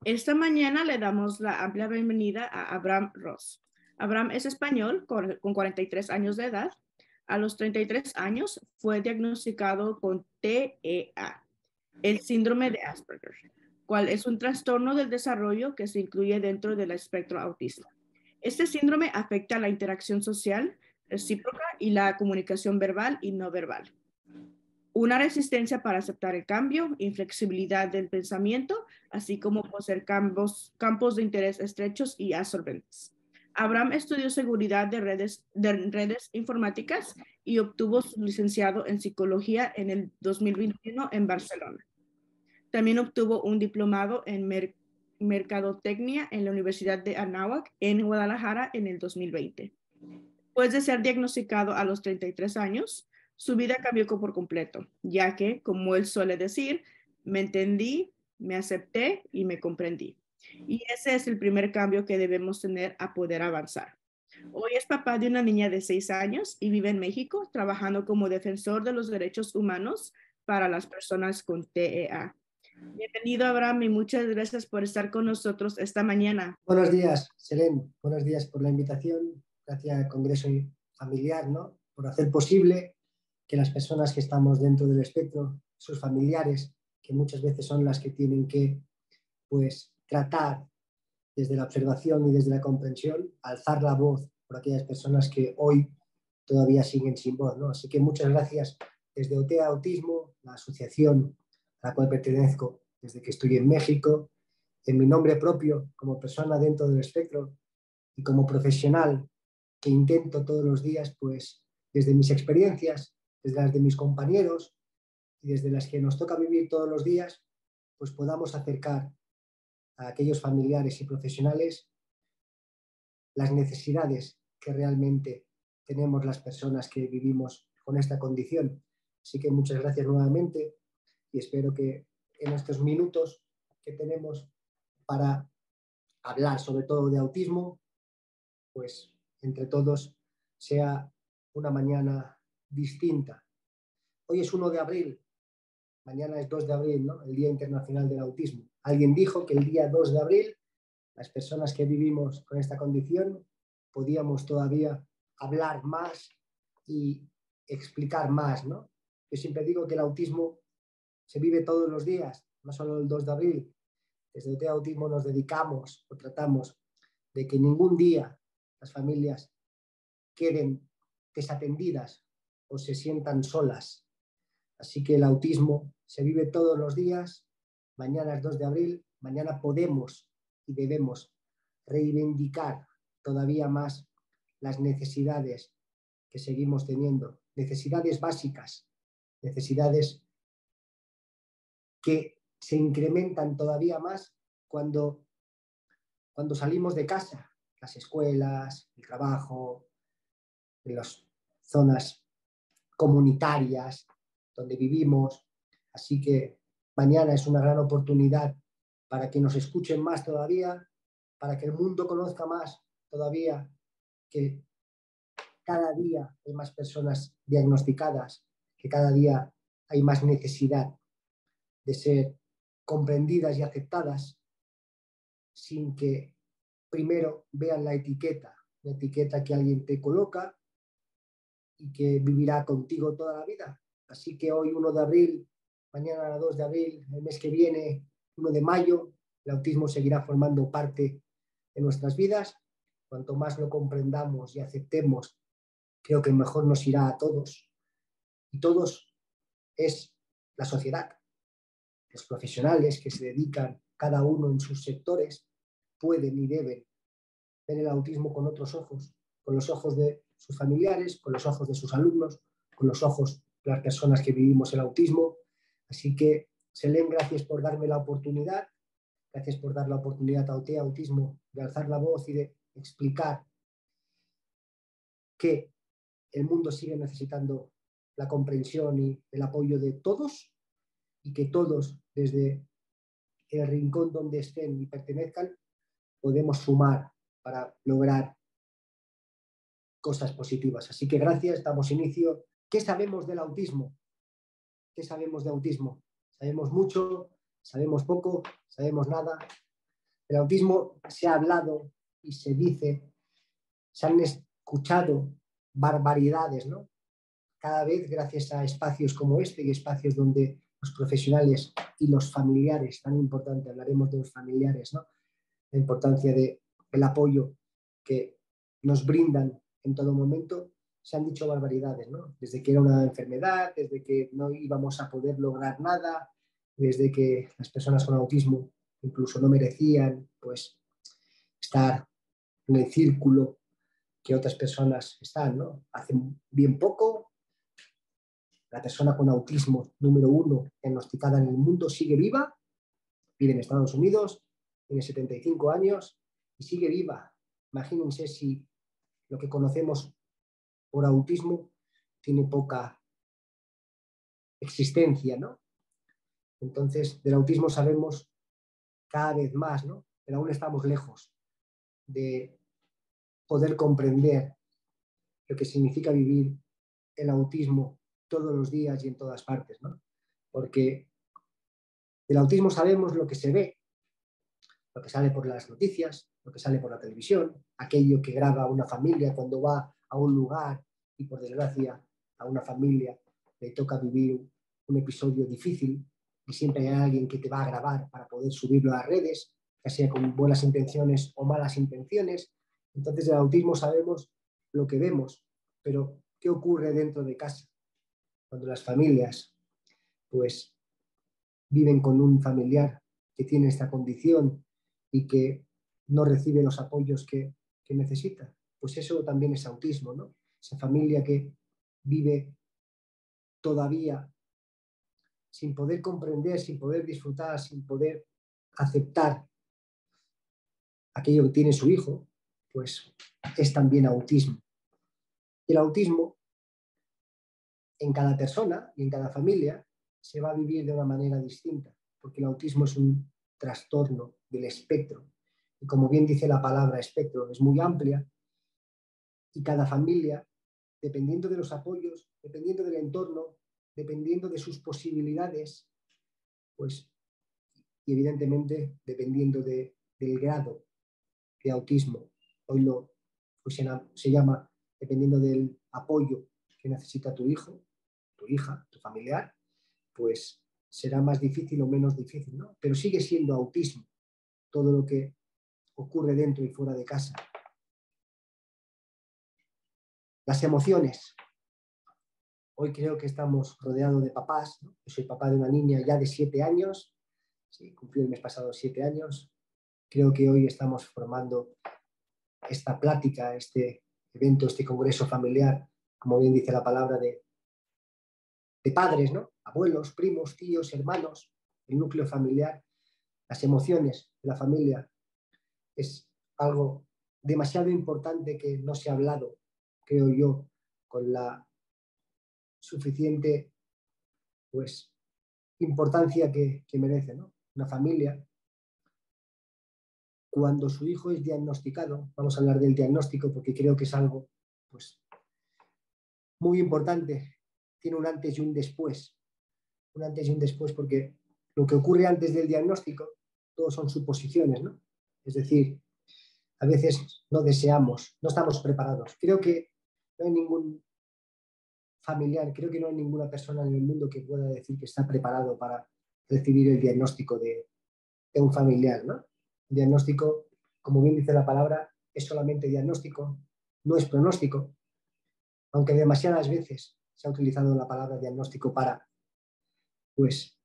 Esta mañana le damos la amplia bienvenida a Abraham Ross. Abraham es español con 43 años de edad. A los 33 años fue diagnosticado con TEA, el síndrome de Asperger, cual es un trastorno del desarrollo que se incluye dentro del espectro autista. Este síndrome afecta la interacción social, recíproca y la comunicación verbal y no verbal. Una resistencia para aceptar el cambio, inflexibilidad del pensamiento, así como poseer campos de interés estrechos y absorbentes. Abraham estudió seguridad de redes informáticas y obtuvo su licenciado en psicología en el 2021 en Barcelona. También obtuvo un diplomado en mercadotecnia en la Universidad de Anáhuac en Guadalajara en el 2020. Después de ser diagnosticado a los 33 años, su vida cambió por completo, ya que, como él suele decir, me entendí, me acepté y me comprendí. Y ese es el primer cambio que debemos tener a poder avanzar. Hoy es papá de una niña de 6 años y vive en México trabajando como defensor de los derechos humanos para las personas con TEA. Bienvenido, Abraham, y muchas gracias por estar con nosotros esta mañana. Buenos días, Selén. Buenos días por la invitación. Gracias al Congreso Familiar, ¿no?, por hacer posible que las personas que estamos dentro del espectro, sus familiares, que muchas veces son las que tienen que, pues, tratar desde la observación y desde la comprensión, alzar la voz por aquellas personas que hoy todavía siguen sin voz, ¿no? Así que muchas gracias desde OTEA Autismo, la asociación a la cual pertenezco desde que estoy en México, en mi nombre propio como persona dentro del espectro y como profesional que intento todos los días, pues desde mis experiencias, desde las de mis compañeros y desde las que nos toca vivir todos los días, pues podamos acercar a aquellos familiares y profesionales las necesidades que realmente tenemos las personas que vivimos con esta condición. Así que muchas gracias nuevamente y espero que en estos minutos que tenemos para hablar sobre todo de autismo, pues entre todos sea una mañana distinta. Hoy es 1 de abril, mañana es 2 de abril, ¿no?, el Día Internacional del Autismo. Alguien dijo que el día 2 de abril las personas que vivimos con esta condición podíamos todavía hablar más y explicar más, ¿no? Yo siempre digo que el autismo se vive todos los días, no solo el 2 de abril. Desde OTEA Autismo nos dedicamos o tratamos de que ningún día las familias queden desatendidas o se sientan solas. Así que el autismo se vive todos los días. Mañana es 2 de abril, mañana podemos y debemos reivindicar todavía más las necesidades que seguimos teniendo, necesidades básicas, necesidades que se incrementan todavía más cuando salimos de casa, las escuelas, el trabajo, en las zonas comunitarias donde vivimos. Así que mañana es una gran oportunidad para que nos escuchen más todavía, para que el mundo conozca más todavía que cada día hay más personas diagnosticadas, que cada día hay más necesidad de ser comprendidas y aceptadas sin que primero vean la etiqueta que alguien te coloca y que vivirá contigo toda la vida. Así que hoy 1 de abril, mañana 2 de abril, el mes que viene 1 de mayo, el autismo seguirá formando parte de nuestras vidas. Cuanto más lo comprendamos y aceptemos, creo que mejor nos irá a todos. Y todos es la sociedad. Los profesionales que se dedican, cada uno en sus sectores, pueden y deben ver el autismo con otros ojos, con los ojos de sus familiares, con los ojos de sus alumnos, con los ojos de las personas que vivimos el autismo. Así que, Selén, gracias por darme la oportunidad, gracias por dar la oportunidad a OTEA Autismo de alzar la voz y de explicar que el mundo sigue necesitando la comprensión y el apoyo de todos y que todos, desde el rincón donde estén y pertenezcan, podemos sumar para lograr cosas positivas. Así que gracias, damos inicio. ¿Qué sabemos del autismo? ¿Qué sabemos de autismo? Sabemos mucho, sabemos poco, sabemos nada. El autismo se ha hablado y se dice, se han escuchado barbaridades, ¿no? Cada vez gracias a espacios como este y espacios donde los profesionales y los familiares, tan importante, hablaremos de los familiares, ¿no? La importancia del apoyo que nos brindan en todo momento, se han dicho barbaridades, ¿no? Desde que era una enfermedad, desde que no íbamos a poder lograr nada, desde que las personas con autismo incluso no merecían, pues, estar en el círculo que otras personas están, ¿no? Hace bien poco, la persona con autismo número 1 diagnosticada en el mundo sigue viva, vive en Estados Unidos, tiene 75 años y sigue viva. Imagínense si lo que conocemos por autismo tiene poca existencia, ¿no? Entonces, del autismo sabemos cada vez más, ¿no? Pero aún estamos lejos de poder comprender lo que significa vivir el autismo todos los días y en todas partes, ¿no? Porque del autismo sabemos lo que se ve, lo que sale por las noticias, lo que sale por la televisión, aquello que graba una familia cuando va a un lugar y por desgracia a una familia le toca vivir un episodio difícil y siempre hay alguien que te va a grabar para poder subirlo a las redes, ya sea con buenas intenciones o malas intenciones. Entonces del autismo sabemos lo que vemos, pero ¿qué ocurre dentro de casa? Cuando las familias pues viven con un familiar que tiene esta condición y que no recibe los apoyos que necesita. Pues eso también es autismo, ¿no? Esa familia que vive todavía sin poder comprender, sin poder disfrutar, sin poder aceptar aquello que tiene su hijo, pues es también autismo. Y el autismo en cada persona y en cada familia se va a vivir de una manera distinta, porque el autismo es un trastorno del espectro. Y como bien dice la palabra espectro, es muy amplia y cada familia, dependiendo de los apoyos, dependiendo del entorno, dependiendo de sus posibilidades, pues, y evidentemente dependiendo del grado de autismo, hoy pues se llama, dependiendo del apoyo que necesita tu hijo, tu hija, tu familiar, pues será más difícil o menos difícil, ¿no? Pero sigue siendo autismo todo lo que ocurre dentro y fuera de casa. Las emociones. Hoy creo que estamos rodeados de papás, ¿no? Yo soy papá de una niña ya de 7 años, sí, cumplió el mes pasado 7 años. Creo que hoy estamos formando esta plática, este evento, este congreso familiar, como bien dice la palabra, de padres, ¿no? Abuelos, primos, tíos, hermanos, el núcleo familiar. Las emociones de la familia es algo demasiado importante que no se ha hablado, creo yo, con la suficiente pues, importancia que merece, ¿no? Una familia, cuando su hijo es diagnosticado, vamos a hablar del diagnóstico porque creo que es algo pues, muy importante, tiene un antes y un después. Un antes y un después porque lo que ocurre antes del diagnóstico, todos son suposiciones, ¿no? Es decir, a veces no deseamos, no estamos preparados. Creo que no hay ningún familiar, creo que no hay ninguna persona en el mundo que pueda decir que está preparado para recibir el diagnóstico de un familiar, ¿no? El diagnóstico, como bien dice la palabra, es solamente diagnóstico, no es pronóstico, aunque demasiadas veces se ha utilizado la palabra diagnóstico para, pues,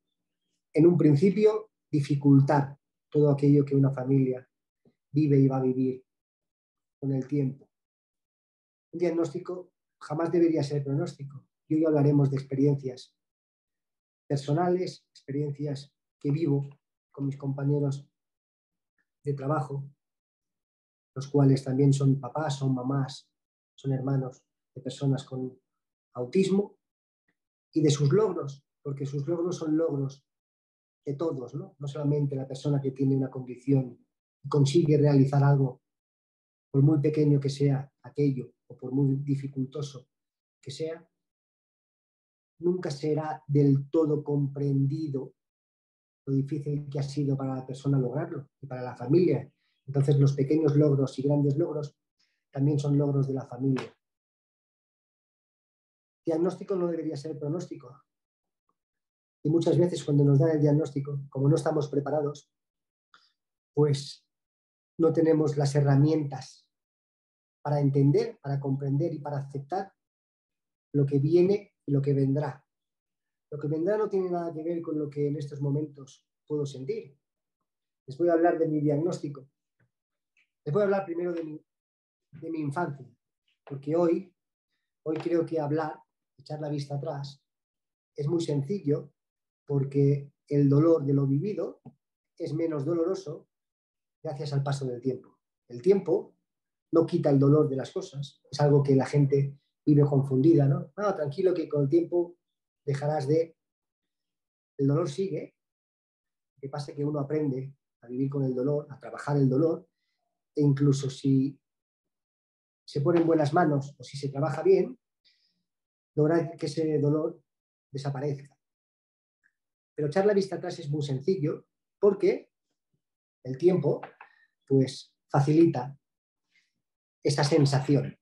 en un principio, dificultar todo aquello que una familia vive y va a vivir con el tiempo. Un diagnóstico jamás debería ser pronóstico. Y hoy hablaremos de experiencias personales, experiencias que vivo con mis compañeros de trabajo, los cuales también son papás, son mamás, son hermanos de personas con autismo, y de sus logros, porque sus logros son logros de todos, ¿no? No solamente la persona que tiene una condición y consigue realizar algo, por muy pequeño que sea aquello o por muy dificultoso que sea, nunca será del todo comprendido lo difícil que ha sido para la persona lograrlo y para la familia. Entonces los pequeños logros y grandes logros también son logros de la familia. Diagnóstico no debería ser pronóstico. Y muchas veces cuando nos dan el diagnóstico, como no estamos preparados, pues no tenemos las herramientas para entender, para comprender y para aceptar lo que viene y lo que vendrá. Lo que vendrá no tiene nada que ver con lo que en estos momentos puedo sentir. Les voy a hablar de mi diagnóstico. Les voy a hablar primero de mi infancia, porque hoy creo que hablar, echar la vista atrás, es muy sencillo, porque el dolor de lo vivido es menos doloroso gracias al paso del tiempo. El tiempo no quita el dolor de las cosas, es algo que la gente vive confundida, ¿no? No, tranquilo que con el tiempo dejarás de... El dolor sigue, lo que pasa es que uno aprende a vivir con el dolor, a trabajar el dolor, e incluso si se pone en buenas manos o si se trabaja bien, lograr que ese dolor desaparezca. Pero echar la vista atrás es muy sencillo porque el tiempo pues facilita esa sensación.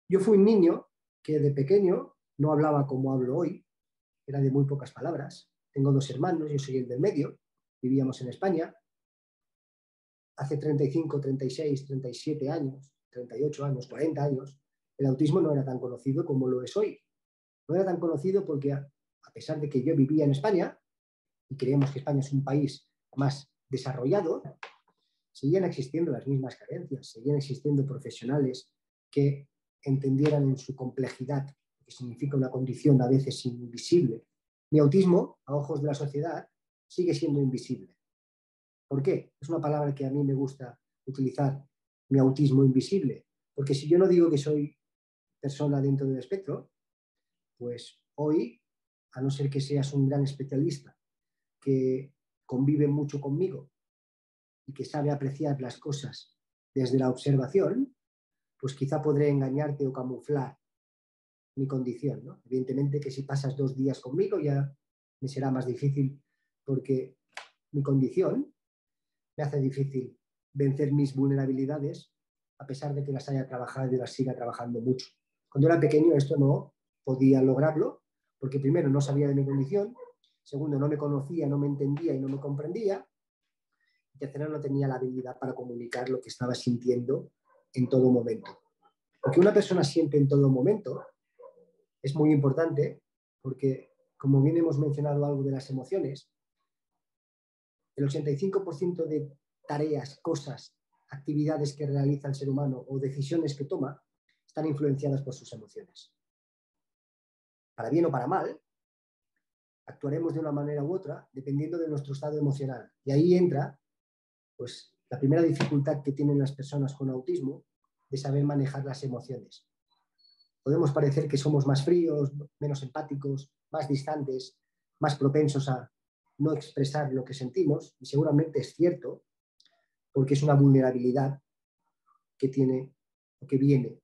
Yo fui un niño que de pequeño no hablaba como hablo hoy, era de muy pocas palabras. Tengo 2 hermanos, yo soy el del medio, vivíamos en España. Hace 35, 36, 37 años, 38 años, 40 años, el autismo no era tan conocido como lo es hoy. No era tan conocido porque a pesar de que yo vivía en España, y creemos que España es un país más desarrollado, seguían existiendo las mismas carencias, seguían existiendo profesionales que entendieran en su complejidad, que significa una condición a veces invisible. Mi autismo, a ojos de la sociedad, sigue siendo invisible. ¿Por qué? Es una palabra que a mí me gusta utilizar, mi autismo invisible, porque si yo no digo que soy persona dentro del espectro, pues hoy, a no ser que seas un gran especialista que convive mucho conmigo y que sabe apreciar las cosas desde la observación, pues quizá podré engañarte o camuflar mi condición, ¿no? Evidentemente que si pasas 2 días conmigo ya me será más difícil porque mi condición me hace difícil vencer mis vulnerabilidades a pesar de que las haya trabajado y las siga trabajando mucho. Cuando era pequeño esto no podía lograrlo porque primero no sabía de mi condición, segundo no me conocía, no me entendía y no me comprendía, y tercero no tenía la habilidad para comunicar lo que estaba sintiendo en todo momento. Lo que una persona siente en todo momento es muy importante porque, como bien hemos mencionado algo de las emociones, el 85% de tareas, cosas, actividades que realiza el ser humano o decisiones que toma están influenciadas por sus emociones. Para bien o para mal, actuaremos de una manera u otra dependiendo de nuestro estado emocional. Y ahí entra pues, la primera dificultad que tienen las personas con autismo de saber manejar las emociones. Podemos parecer que somos más fríos, menos empáticos, más distantes, más propensos a no expresar lo que sentimos, y seguramente es cierto, porque es una vulnerabilidad que tiene o que viene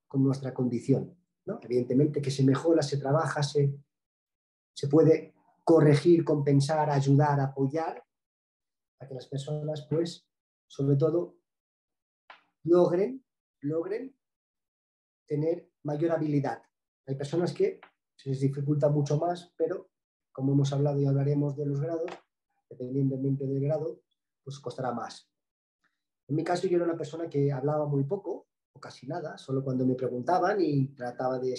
con nuestra condición, ¿no? Evidentemente que se mejora, se trabaja, se puede corregir, compensar, ayudar, apoyar a que las personas, pues, sobre todo, logren tener mayor habilidad. Hay personas que se les dificulta mucho más, pero como hemos hablado y hablaremos de los grados, dependientemente del grado, pues costará más. En mi caso yo era una persona que hablaba muy poco o casi nada, solo cuando me preguntaban y trataba de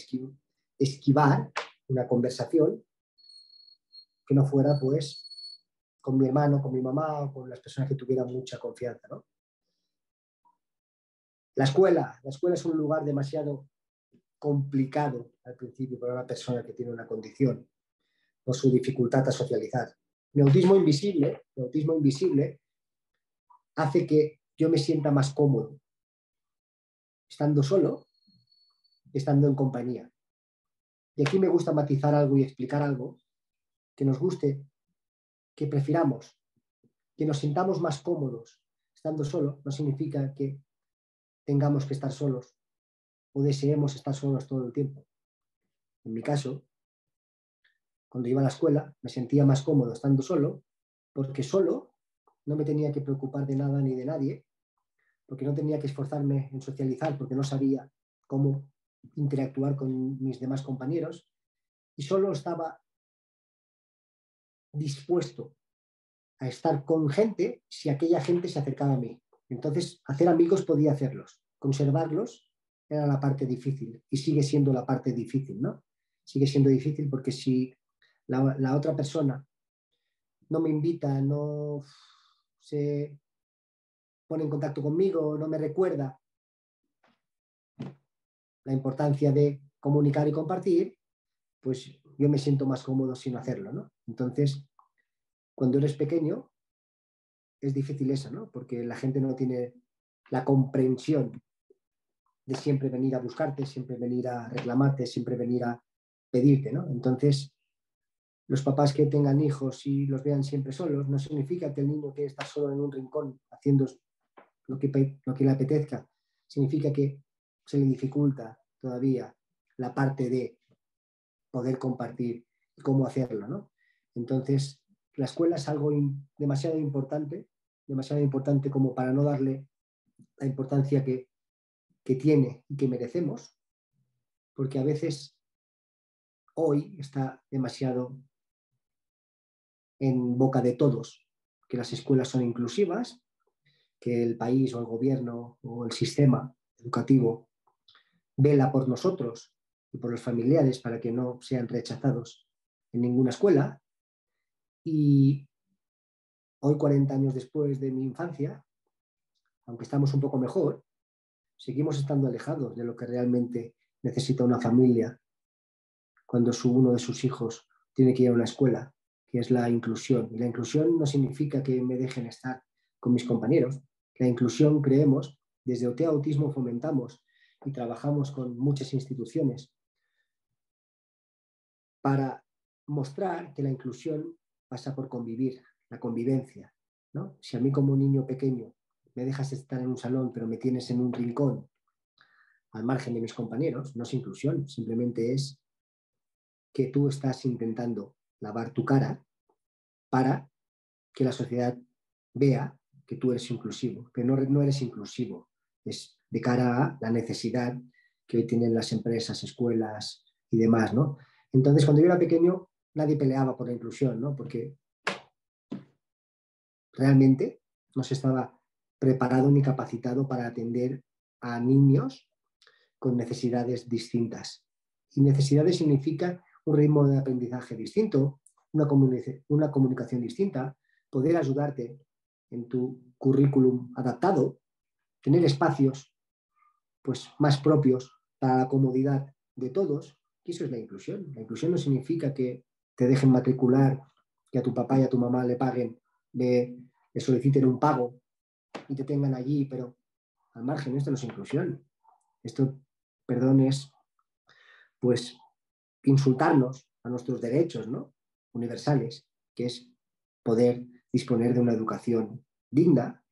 esquivar una conversación que no fuera pues con mi hermano, con mi mamá o con las personas que tuvieran mucha confianza, ¿no? La escuela es un lugar demasiado complicado al principio para una persona que tiene una condición por su dificultad a socializar. Mi autismo invisible hace que yo me sienta más cómodo estando solo que estando en compañía. Y aquí me gusta matizar algo y explicar algo que nos guste, que prefiramos, que nos sintamos más cómodos estando solo, no significa que tengamos que estar solos o deseemos estar solos todo el tiempo. En mi caso, cuando iba a la escuela, me sentía más cómodo estando solo, porque solo no me tenía que preocupar de nada ni de nadie, porque no tenía que esforzarme en socializar, porque no sabía cómo interactuar con mis demás compañeros, y solo estaba dispuesto a estar con gente si aquella gente se acercaba a mí. Entonces, hacer amigos podía hacerlos, conservarlos era la parte difícil y sigue siendo la parte difícil, ¿no? Sigue siendo difícil porque si la otra persona no me invita, no se pone en contacto conmigo, no me recuerda la importancia de comunicar y compartir, pues yo me siento más cómodo sin hacerlo, ¿no? Entonces, cuando eres pequeño, es difícil eso, ¿no? Porque la gente no tiene la comprensión de siempre venir a buscarte, siempre venir a reclamarte, siempre venir a pedirte, ¿no? Entonces, los papás que tengan hijos y los vean siempre solos, no significa que el niño quiera estar solo en un rincón haciendo lo que le apetezca, significa que se le dificulta todavía la parte de poder compartir y cómo hacerlo, ¿no? Entonces, la escuela es algo demasiado importante como para no darle la importancia que tiene y que merecemos, porque a veces hoy está demasiado en boca de todos que las escuelas son inclusivas, que el país o el gobierno o el sistema educativo vela por nosotros y por los familiares para que no sean rechazados en ninguna escuela. Y hoy, 40 años después de mi infancia, aunque estamos un poco mejor, seguimos estando alejados de lo que realmente necesita una familia cuando uno de sus hijos tiene que ir a una escuela, que es la inclusión. Y la inclusión no significa que me dejen estar con mis compañeros. La inclusión, creemos, desde OT Autismo fomentamos y trabajamos con muchas instituciones para mostrar que la inclusión pasa por convivir, la convivencia, ¿no? Si a mí como niño pequeño me dejas estar en un salón, pero me tienes en un rincón al margen de mis compañeros, no es inclusión, simplemente es que tú estás intentando lavar tu cara para que la sociedad vea que tú eres inclusivo, pero no eres inclusivo, es de cara a la necesidad que hoy tienen las empresas, escuelas y demás, ¿no? Entonces, cuando yo era pequeño, nadie peleaba por la inclusión, ¿no? Porque realmente no se estaba preparado ni capacitado para atender a niños con necesidades distintas. Y necesidades significa un ritmo de aprendizaje distinto, una comunicación distinta, poder ayudarte en tu currículum adaptado, tener espacios pues, más propios para la comodidad de todos, y eso es la inclusión. La inclusión no significa que te dejen matricular, que a tu papá y a tu mamá le paguen, le soliciten un pago y te tengan allí, pero al margen, esto no es inclusión. Esto, perdón, es pues insultarnos a nuestros derechos, ¿no? Universales, que es poder disponer de una educación digna,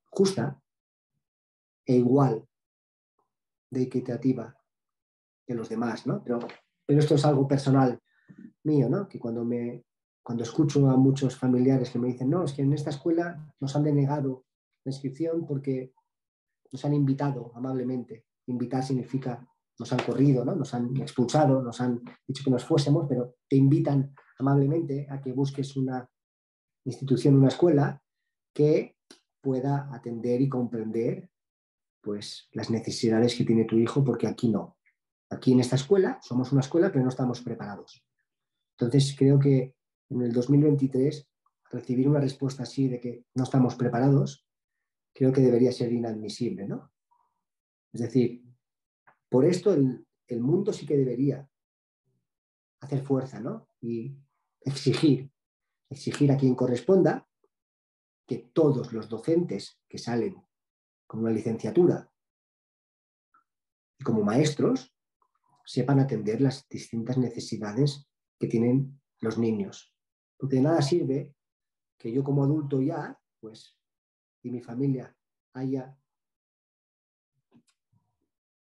justa e igual de equitativa que los demás, ¿no? Pero esto es algo personal mío, ¿no? Que cuando escucho a muchos familiares que me dicen, no, es que en esta escuela nos han denegado la inscripción porque nos han invitado amablemente. Invitar significa nos han corrido, ¿no? Nos han expulsado, nos han dicho que nos fuésemos, pero te invitan amablemente a que busques una institución, una escuela que pueda atender y comprender pues, las necesidades que tiene tu hijo, porque aquí no. Aquí en esta escuela somos una escuela, pero no estamos preparados. Entonces, creo que en el 2023 recibir una respuesta así de que no estamos preparados, creo que debería ser inadmisible, ¿no? Es decir, por esto el mundo sí que debería hacer fuerza, ¿no? Y exigir a quien corresponda que todos los docentes que salen con una licenciatura y como maestros sepan atender las distintas necesidades que tienen los niños. Porque de nada sirve que yo como adulto ya, pues, y mi familia haya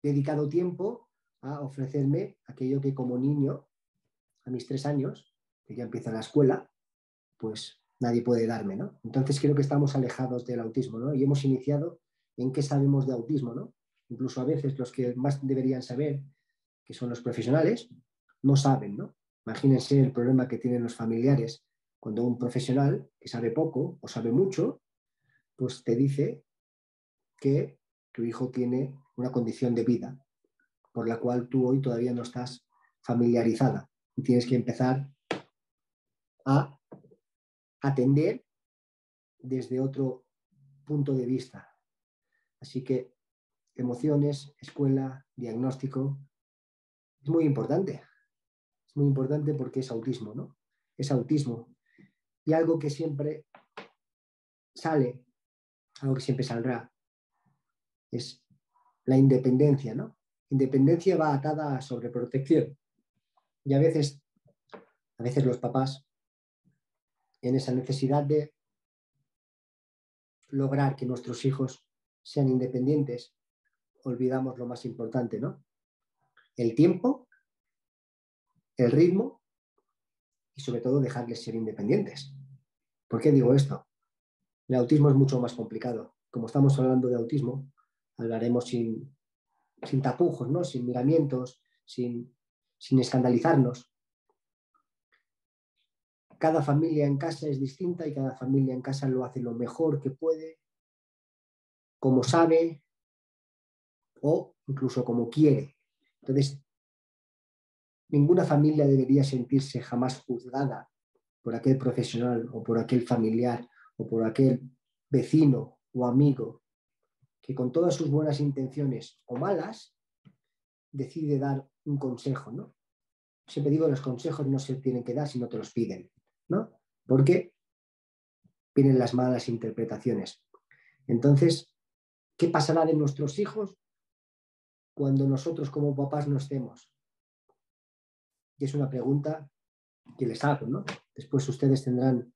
dedicado tiempo a ofrecerme aquello que como niño a mis 3 años, que ya empieza la escuela, pues nadie puede darme, ¿no? Entonces creo que estamos alejados del autismo, ¿no? Y hemos iniciado en qué sabemos de autismo, ¿no? Incluso a veces los que más deberían saber, que son los profesionales, no saben, ¿no? Imagínense el problema que tienen los familiares cuando un profesional que sabe poco o sabe mucho, pues te dice que tu hijo tiene una condición de vida por la cual tú hoy todavía no estás familiarizada y tienes que empezar a atender desde otro punto de vista. Así que emociones, escuela, diagnóstico, es muy importante. Es muy importante porque es autismo, ¿no? Es autismo. Y algo que siempre sale, algo que siempre saldrá, es la independencia, ¿no? Independencia va atada a sobreprotección. Y a veces los papás, en esa necesidad de lograr que nuestros hijos sean independientes, olvidamos lo más importante, ¿no? El tiempo, el ritmo y sobre todo dejarles ser independientes. ¿Por qué digo esto? El autismo es mucho más complicado. Como estamos hablando de autismo, hablaremos sin tapujos, ¿no? Sin miramientos, sin escandalizarnos. Cada familia en casa es distinta y cada familia en casa lo hace lo mejor que puede, como sabe o incluso como quiere. Entonces, ninguna familia debería sentirse jamás juzgada por aquel profesional o por aquel familiar o por aquel vecino o amigo que con todas sus buenas intenciones o malas decide dar un consejo, ¿no? Siempre digo, los consejos no se tienen que dar si no te los piden, ¿no? Porque vienen las malas interpretaciones. Entonces, ¿qué pasará de nuestros hijos cuando nosotros como papás no estemos? Y es una pregunta que les hago, ¿no? Después ustedes tendrán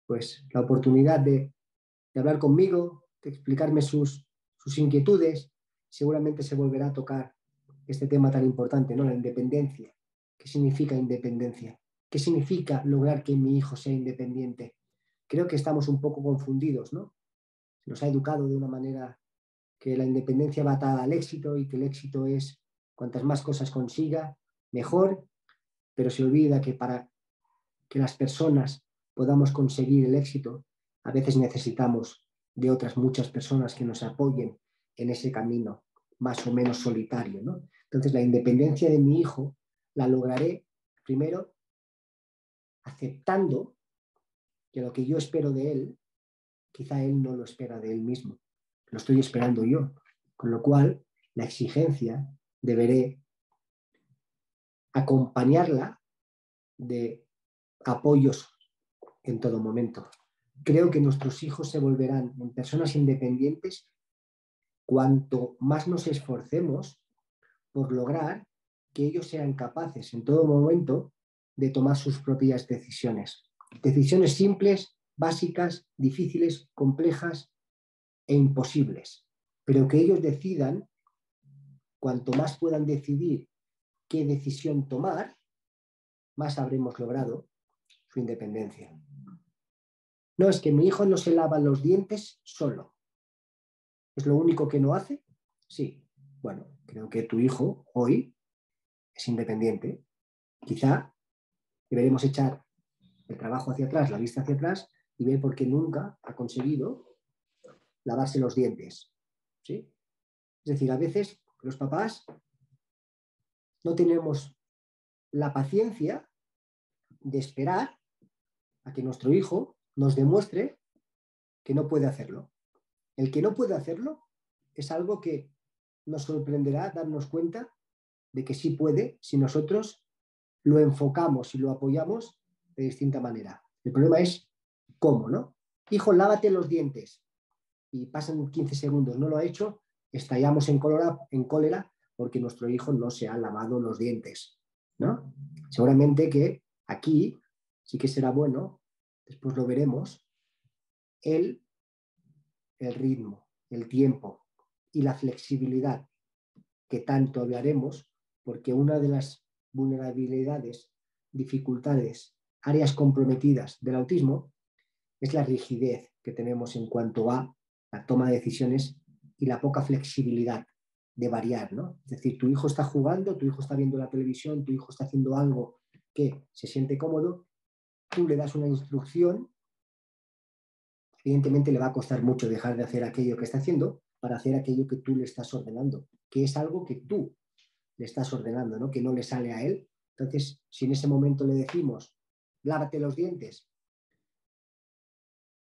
pues la oportunidad de hablar conmigo, de explicarme sus inquietudes. Seguramente se volverá a tocar este tema tan importante, ¿no? La independencia. ¿Qué significa independencia? ¿Qué significa lograr que mi hijo sea independiente? Creo que estamos un poco confundidos, ¿no? Se nos ha educado de una manera que la independencia va atada al éxito y que el éxito es cuantas más cosas consiga, mejor, pero se olvida que para que las personas podamos conseguir el éxito, a veces necesitamos de otras muchas personas que nos apoyen en ese camino más o menos solitario, ¿no? Entonces, la independencia de mi hijo la lograré primero aceptando que lo que yo espero de él, quizá él no lo espera de él mismo, lo estoy esperando yo, con lo cual la exigencia deberé acompañarla de apoyos en todo momento. Creo que nuestros hijos se volverán en personas independientes cuanto más nos esforcemos por lograr que ellos sean capaces en todo momento de tomar sus propias decisiones. Decisiones simples, básicas, difíciles, complejas e imposibles. Pero que ellos decidan, cuanto más puedan decidir qué decisión tomar, más habremos logrado su independencia. No, es que mi hijo no se lava los dientes solo. ¿Es lo único que no hace? Sí. Bueno, creo que tu hijo hoy es independiente. Quizá deberemos echar el trabajo hacia atrás, la vista hacia atrás y ver por qué nunca ha conseguido lavarse los dientes. ¿Sí? Es decir, a veces los papás no tenemos la paciencia de esperar a que nuestro hijo nos demuestre que no puede hacerlo. El que no puede hacerlo es algo que nos sorprenderá darnos cuenta de que sí puede si nosotros lo enfocamos y lo apoyamos de distinta manera. El problema es cómo, ¿no? Hijo, lávate los dientes. Y pasan 15 segundos, no lo ha hecho, estallamos en cólera porque nuestro hijo no se ha lavado los dientes, ¿no? Seguramente que aquí sí que será bueno, después lo veremos, el ritmo, el tiempo y la flexibilidad que tanto hablaremos, porque una de las vulnerabilidades dificultades, áreas comprometidas del autismo es la rigidez que tenemos en cuanto a la toma de decisiones y la poca flexibilidad de variar, ¿no? Es decir, tu hijo está jugando, tu hijo está viendo la televisión, tu hijo está haciendo algo que se siente cómodo, tú le das una instrucción, evidentemente le va a costar mucho dejar de hacer aquello que está haciendo para hacer aquello que tú le estás ordenando, que es algo que tú le estás ordenando, ¿no? Que no le sale a él. Entonces, si en ese momento le decimos, lávate los dientes,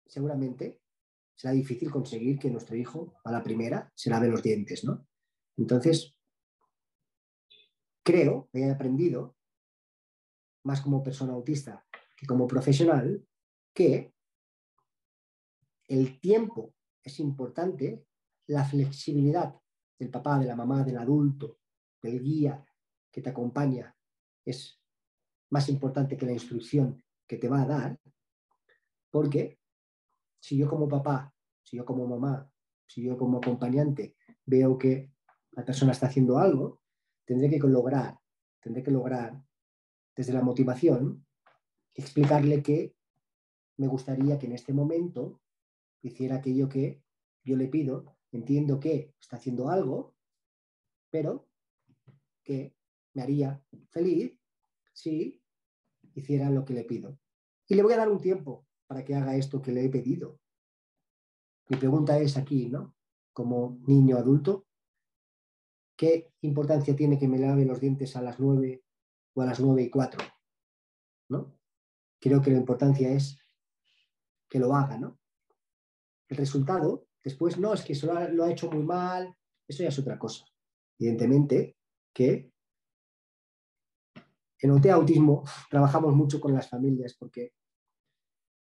seguramente será difícil conseguir que nuestro hijo a la primera se lave los dientes, ¿no? Entonces, creo que he aprendido, más como persona autista que como profesional, que el tiempo es importante, la flexibilidad del papá, de la mamá, del adulto, del guía que te acompaña es más importante que la instrucción que te va a dar, porque si yo como papá, si yo como mamá, si yo como acompañante veo que la persona está haciendo algo, tendré que lograr desde la motivación explicarle que me gustaría que en este momento hiciera aquello que yo le pido. Entiendo que está haciendo algo, pero que me haría feliz si hiciera lo que le pido. Y le voy a dar un tiempo para que haga esto que le he pedido. Mi pregunta es aquí, ¿no? Como niño adulto, ¿qué importancia tiene que me lave los dientes a las 9 o a las 9:04? ¿No? Creo que la importancia es que lo haga, ¿no? El resultado, después, no, es que eso lo ha hecho muy mal, eso ya es otra cosa. Evidentemente que en OT Autismo trabajamos mucho con las familias porque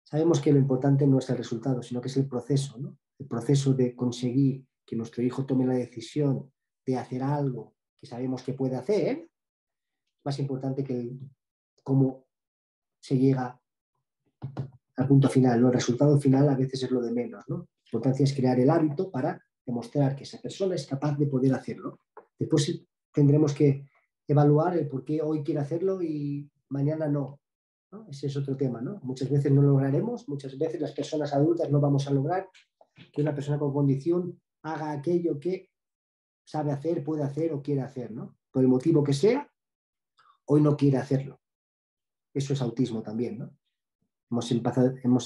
sabemos que lo importante no es el resultado, sino que es el proceso, ¿no? El proceso de conseguir que nuestro hijo tome la decisión de hacer algo que sabemos que puede hacer, es más importante que cómo se llega al punto final, ¿no? El resultado final a veces es lo de menos, ¿no? La importancia es crear el hábito para demostrar que esa persona es capaz de poder hacerlo. Después tendremos que evaluar el por qué hoy quiere hacerlo y mañana no, ¿no? Ese es otro tema, ¿no? Muchas veces no lograremos, muchas veces las personas adultas no vamos a lograr que una persona con condición haga aquello que sabe hacer, puede hacer o quiere hacer, ¿no? Por el motivo que sea, hoy no quiere hacerlo. Eso es autismo también, ¿no? Hemos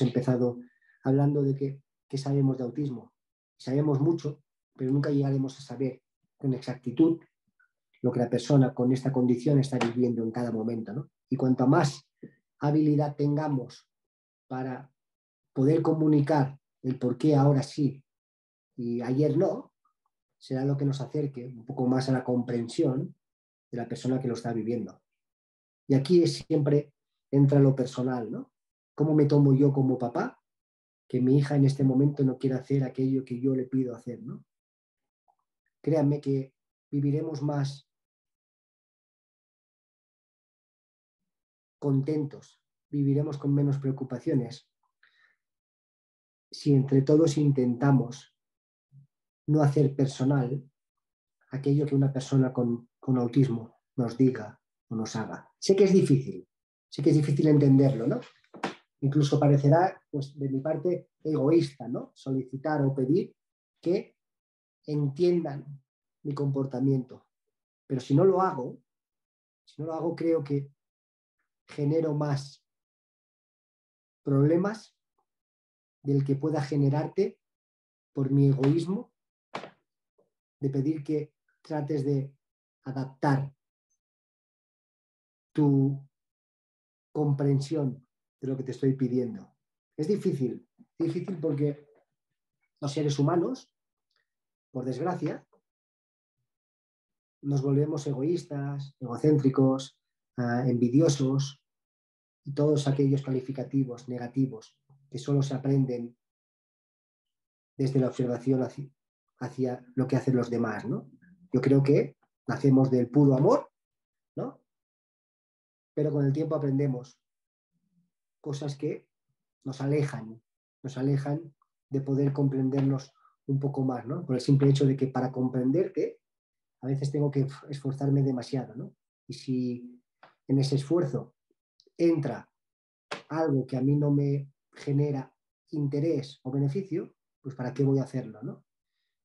empezado hablando de que sabemos de autismo. Sabemos mucho, pero nunca llegaremos a saber con exactitud lo que la persona con esta condición está viviendo en cada momento, ¿no? Y cuanto más habilidad tengamos para poder comunicar el por qué ahora sí y ayer no, será lo que nos acerque un poco más a la comprensión de la persona que lo está viviendo. Y aquí siempre entra lo personal, ¿no? ¿Cómo me tomo yo como papá que mi hija en este momento no quiere hacer aquello que yo le pido hacer, ¿no? Créanme que viviremos más contentos, viviremos con menos preocupaciones si entre todos intentamos no hacer personal aquello que una persona con autismo nos diga o nos haga. Sé que es difícil entenderlo, ¿no? Incluso parecerá, pues, de mi parte, egoísta, ¿no? Solicitar o pedir que entiendan mi comportamiento. Pero si no lo hago, creo que genero más problemas del que pueda generarte por mi egoísmo de pedir que trates de adaptar tu comprensión de lo que te estoy pidiendo. Es difícil porque los seres humanos, por desgracia, nos volvemos egoístas, egocéntricos, envidiosos y todos aquellos calificativos negativos que solo se aprenden desde la observación hacia lo que hacen los demás, ¿no? Yo creo que nacemos del puro amor, ¿no? Pero con el tiempo aprendemos cosas que nos alejan de poder comprendernos un poco más, ¿no? Por el simple hecho de que para comprenderte a veces tengo que esforzarme demasiado, ¿no? Y si en ese esfuerzo entra algo que a mí no me genera interés o beneficio, pues ¿para qué voy a hacerlo, no?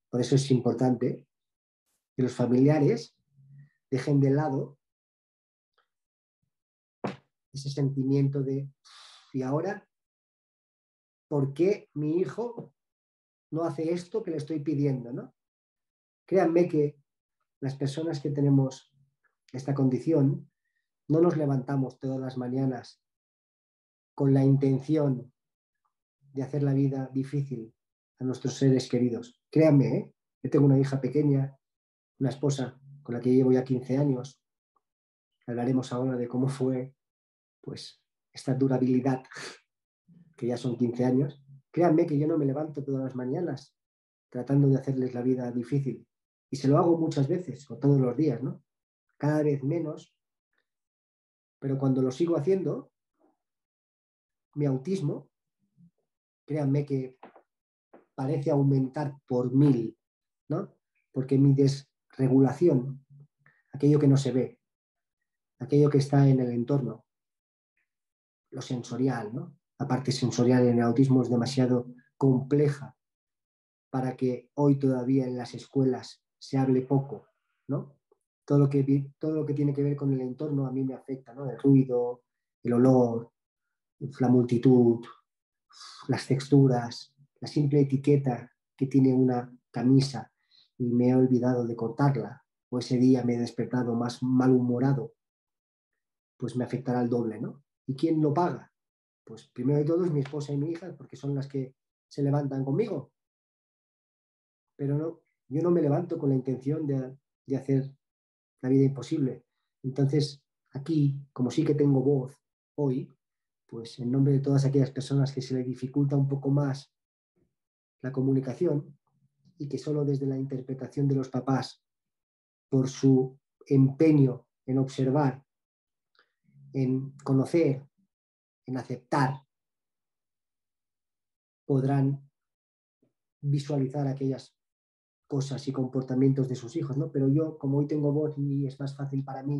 Por eso es importante que los familiares dejen de lado ese sentimiento de, ¿y ahora por qué mi hijo no hace esto que le estoy pidiendo, ¿no? Créanme que las personas que tenemos esta condición no nos levantamos todas las mañanas con la intención de hacer la vida difícil a nuestros seres queridos. Créanme, ¿eh? Yo tengo una hija pequeña, una esposa con la que llevo ya 15 años. Hablaremos ahora de cómo fue, pues, esta durabilidad, que ya son 15 años. Créanme que yo no me levanto todas las mañanas tratando de hacerles la vida difícil. Y se lo hago muchas veces, o todos los días, ¿no? Cada vez menos. Pero cuando lo sigo haciendo, mi autismo, créanme que parece aumentar por 1000, ¿no? Porque mi desregulación, aquello que no se ve, aquello que está en el entorno, lo sensorial, ¿no? La parte sensorial en el autismo es demasiado compleja para que hoy todavía en las escuelas se hable poco, ¿no? Todo lo que tiene que ver con el entorno a mí me afecta, ¿no? El ruido, el olor, la multitud, las texturas, la simple etiqueta que tiene una camisa y me he olvidado de cortarla, o ese día me he despertado más malhumorado, pues me afectará el doble, ¿no? ¿Y quién lo paga? Pues primero de todo es mi esposa y mi hija, porque son las que se levantan conmigo, pero no, yo no me levanto con la intención de hacer la vida imposible. Entonces, aquí, como sí que tengo voz hoy, pues en nombre de todas aquellas personas que se les dificulta un poco más la comunicación y que solo desde la interpretación de los papás, por su empeño en observar, en conocer, en aceptar, podrán visualizar aquellas cosas y comportamientos de sus hijos, ¿no? Pero yo, como hoy tengo voz y es más fácil para mí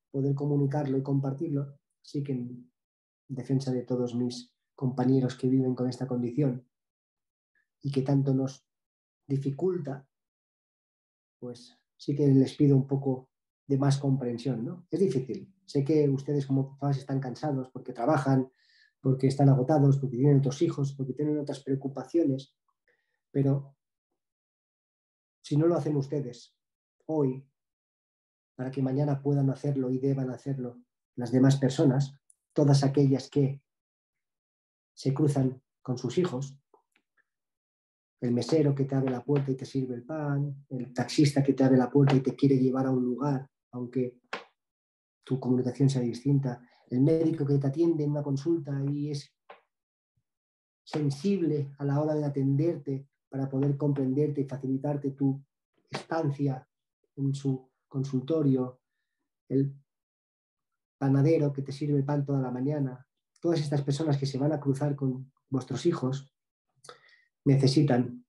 poder comunicarlo y compartirlo, sí que en defensa de todos mis compañeros que viven con esta condición y que tanto nos dificulta, pues sí que les pido un poco de más comprensión, ¿no? Es difícil. Sé que ustedes como papás están cansados porque trabajan, porque están agotados, porque tienen otros hijos, porque tienen otras preocupaciones, pero si no lo hacen ustedes hoy, para que mañana puedan hacerlo y deban hacerlo las demás personas, todas aquellas que se cruzan con sus hijos, el mesero que te abre la puerta y te sirve el pan, el taxista que te abre la puerta y te quiere llevar a un lugar, aunque tu comunicación sea distinta, el médico que te atiende en una consulta y es sensible a la hora de atenderte para poder comprenderte y facilitarte tu estancia en su consultorio, el panadero que te sirve el pan toda la mañana, todas estas personas que se van a cruzar con vuestros hijos necesitan,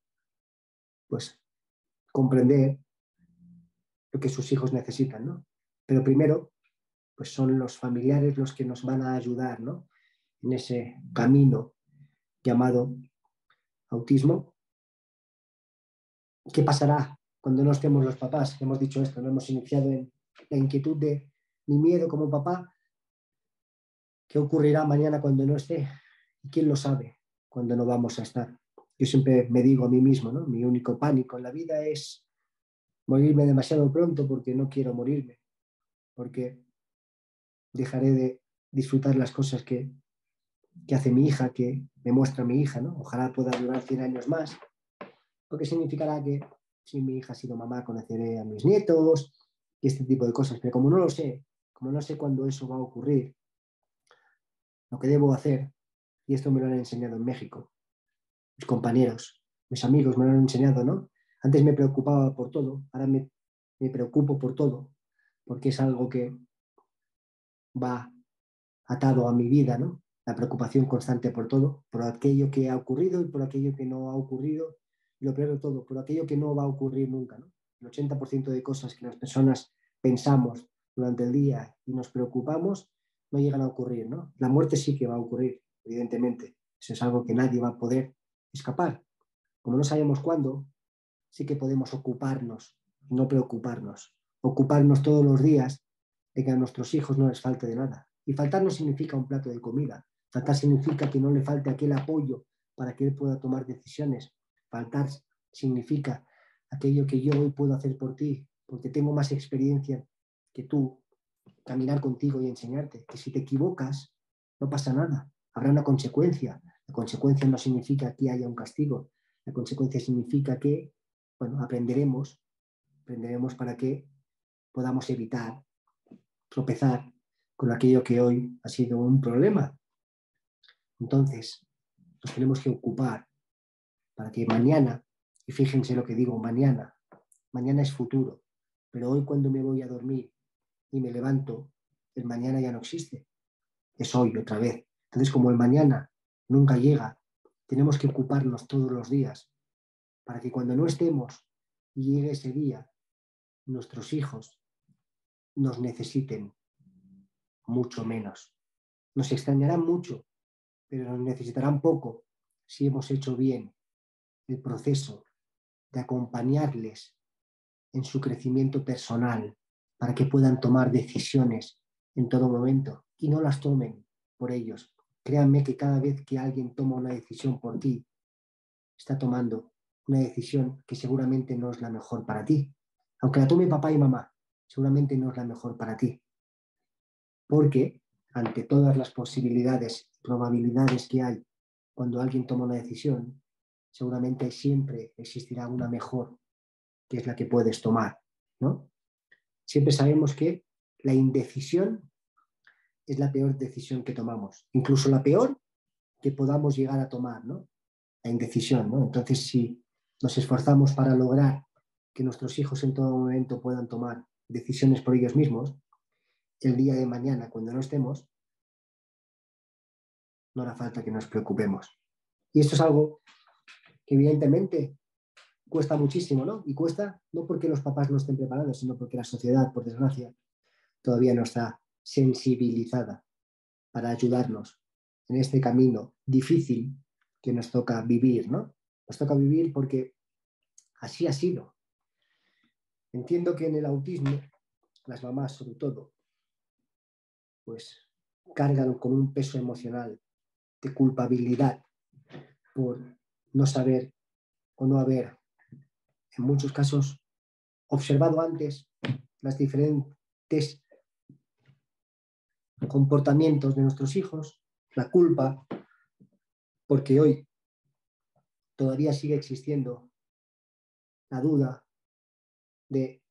pues, comprender lo que sus hijos necesitan, ¿no? Pero primero, pues son los familiares los que nos van a ayudar, ¿no? En ese camino llamado autismo. ¿Qué pasará cuando no estemos los papás? Hemos dicho esto, no hemos iniciado en la inquietud de mi miedo como papá. ¿Qué ocurrirá mañana cuando no esté? ¿Y quién lo sabe cuando no vamos a estar? Yo siempre me digo a mí mismo, ¿no? Mi único pánico en la vida es morirme demasiado pronto porque no quiero morirme, porque dejaré de disfrutar las cosas que hace mi hija, que me muestra mi hija, ¿no? Ojalá pueda durar 100 años más, porque significará que si mi hija ha sido mamá, conoceré a mis nietos y este tipo de cosas. Pero como no lo sé, como no sé cuándo eso va a ocurrir, lo que debo hacer, y esto me lo han enseñado en México, mis compañeros, mis amigos me lo han enseñado, ¿no? Antes me preocupaba por todo, ahora me preocupo por todo, porque es algo que va atado a mi vida, ¿no? La preocupación constante por todo, por aquello que ha ocurrido y por aquello que no ha ocurrido, y lo peor de todo, por aquello que no va a ocurrir nunca, ¿no? El 80% de cosas que las personas pensamos durante el día y nos preocupamos no llegan a ocurrir, ¿no? La muerte sí que va a ocurrir, evidentemente. Eso es algo que nadie va a poder escapar. Como no sabemos cuándo, sí que podemos ocuparnos, no preocuparnos. Ocuparnos todos los días de que a nuestros hijos no les falte de nada. Y faltar no significa un plato de comida. Faltar significa que no le falte aquel apoyo para que él pueda tomar decisiones. Faltar significa aquello que yo hoy puedo hacer por ti, porque tengo más experiencia que tú, caminar contigo y enseñarte. Que si te equivocas, no pasa nada. Habrá una consecuencia. La consecuencia no significa que haya un castigo. La consecuencia significa que, bueno, aprenderemos para que podamos evitar tropezar con aquello que hoy ha sido un problema. Entonces, nos tenemos que ocupar para que mañana, y fíjense lo que digo, mañana es futuro, pero hoy cuando me voy a dormir y me levanto, el mañana ya no existe, es hoy otra vez. Entonces, como el mañana nunca llega, tenemos que ocuparnos todos los días para que cuando no estemos y llegue ese día, nuestros hijos nos necesiten mucho menos. Nos extrañarán mucho, pero nos necesitarán poco si hemos hecho bien el proceso de acompañarles en su crecimiento personal para que puedan tomar decisiones en todo momento y no las tomen por ellos. Créanme que cada vez que alguien toma una decisión por ti, está tomando una decisión que seguramente no es la mejor para ti. Aunque la tome papá y mamá, seguramente no es la mejor para ti. Porque ante todas las posibilidades, probabilidades que hay cuando alguien toma una decisión, seguramente siempre existirá una mejor, que es la que puedes tomar, ¿no? Siempre sabemos que la indecisión es la peor decisión que tomamos, incluso la peor que podamos llegar a tomar, ¿no? La indecisión, ¿no? Entonces, si nos esforzamos para lograr que nuestros hijos en todo momento puedan tomar decisiones por ellos mismos, el día de mañana, cuando no estemos, no hará falta que nos preocupemos. Y esto es algo que evidentemente cuesta muchísimo, ¿no? Y cuesta no porque los papás no estén preparados, sino porque la sociedad, por desgracia, todavía no está sensibilizada para ayudarnos en este camino difícil que nos toca vivir, ¿no? Nos toca vivir porque así ha sido. Entiendo que en el autismo, las mamás sobre todo, pues cargan con un peso emocional de culpabilidad por no saber o no haber, en muchos casos, observado antes las diferentes comportamientos de nuestros hijos, la culpa, porque hoy todavía sigue existiendo la duda de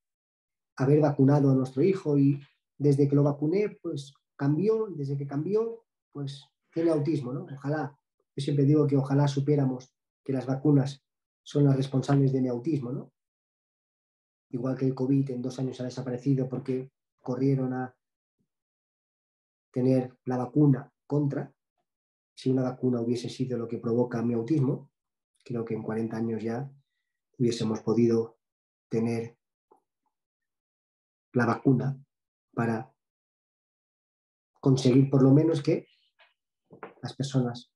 haber vacunado a nuestro hijo y desde que lo vacuné, pues cambió, desde que cambió, pues tiene autismo, ¿no? Ojalá, yo siempre digo que ojalá supiéramos que las vacunas son las responsables de mi autismo, ¿no? Igual que el COVID en 2 años ha desaparecido porque corrieron a tener la vacuna contra. Si una vacuna hubiese sido lo que provoca mi autismo, creo que en 40 años ya hubiésemos podido tener la vacuna para conseguir por lo menos que las personas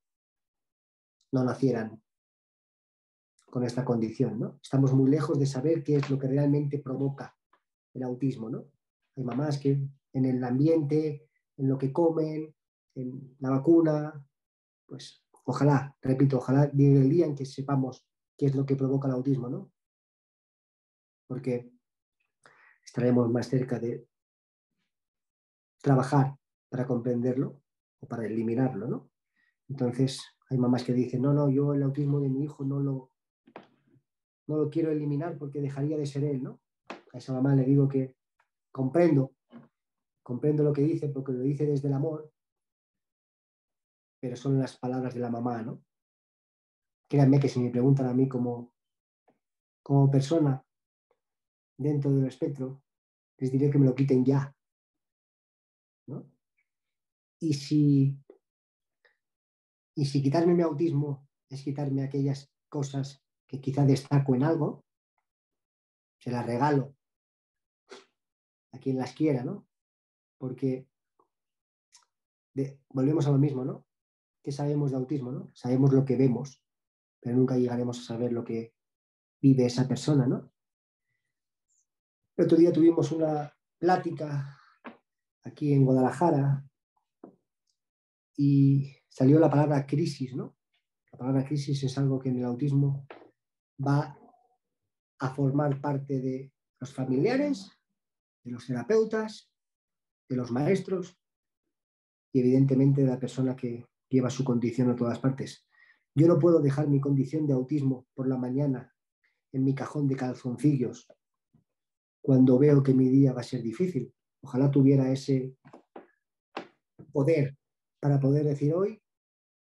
no nacieran con esta condición, ¿no? Estamos muy lejos de saber qué es lo que realmente provoca el autismo, ¿no? Hay mamás que en el ambiente, en lo que comen, en la vacuna, pues ojalá, repito, ojalá llegue el día en que sepamos qué es lo que provoca el autismo, ¿no? Porque estaremos más cerca de trabajar para comprenderlo o para eliminarlo, ¿no? Entonces, hay mamás que dicen, no, no, yo el autismo de mi hijo no lo quiero eliminar porque dejaría de ser él, ¿no? A esa mamá le digo que comprendo lo que dice porque lo dice desde el amor, pero son las palabras de la mamá, ¿no? Créanme que si me preguntan a mí como persona dentro del espectro, les diré que me lo quiten ya, ¿no? Y si, y si quitarme mi autismo es quitarme aquellas cosas que quizá destaco en algo, se las regalo a quien las quiera, ¿no? Porque volvemos a lo mismo, ¿no? ¿Qué sabemos de autismo, no? Sabemos lo que vemos, pero nunca llegaremos a saber lo que vive esa persona, ¿no? El otro día tuvimos una plática aquí en Guadalajara y salió la palabra crisis, ¿no? La palabra crisis es algo que en el autismo va a formar parte de los familiares, de los terapeutas, de los maestros y evidentemente de la persona que lleva su condición a todas partes. Yo no puedo dejar mi condición de autismo por la mañana en mi cajón de calzoncillos cuando veo que mi día va a ser difícil. Ojalá tuviera ese poder para poder decir hoy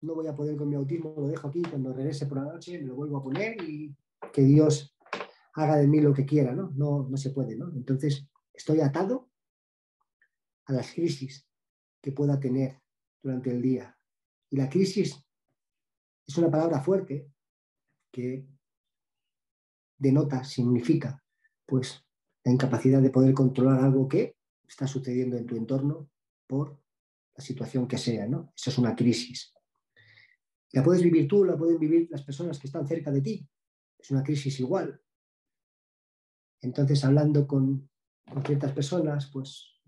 no voy a poder con mi autismo, lo dejo aquí, cuando regrese por la noche me lo vuelvo a poner y que Dios haga de mí lo que quiera, ¿no? No se puede, ¿no? Entonces estoy atado a las crisis que pueda tener durante el día. Y la crisis es una palabra fuerte que denota, significa, pues, la incapacidad de poder controlar algo que está sucediendo en tu entorno por la situación que sea, ¿no? Eso es una crisis. La puedes vivir tú, la pueden vivir las personas que están cerca de ti. Es una crisis igual. Entonces, hablando con ciertas personas, pues,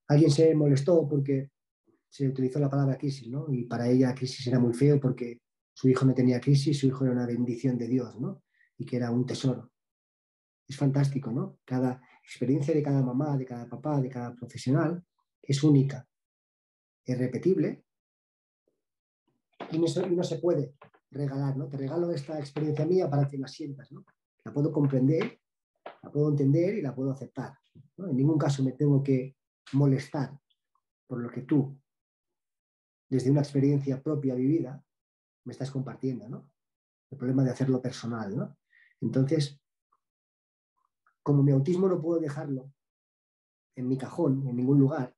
alguien se molestó porque se utilizó la palabra crisis, ¿no? Y para ella crisis era muy feo porque su hijo no tenía crisis, su hijo era una bendición de Dios, ¿no? Y que era un tesoro. Es fantástico, ¿no? Cada experiencia de cada mamá, de cada papá, de cada profesional es única, es repetible y no se puede regalar, ¿no? Te regalo esta experiencia mía para que la sientas, ¿no? La puedo comprender, la puedo entender y la puedo aceptar, ¿no? En ningún caso me tengo que molestar por lo que tú, desde una experiencia propia vivida, me estás compartiendo, ¿no? El problema de hacerlo personal, ¿no? Entonces, como mi autismo no puedo dejarlo en mi cajón, en ningún lugar,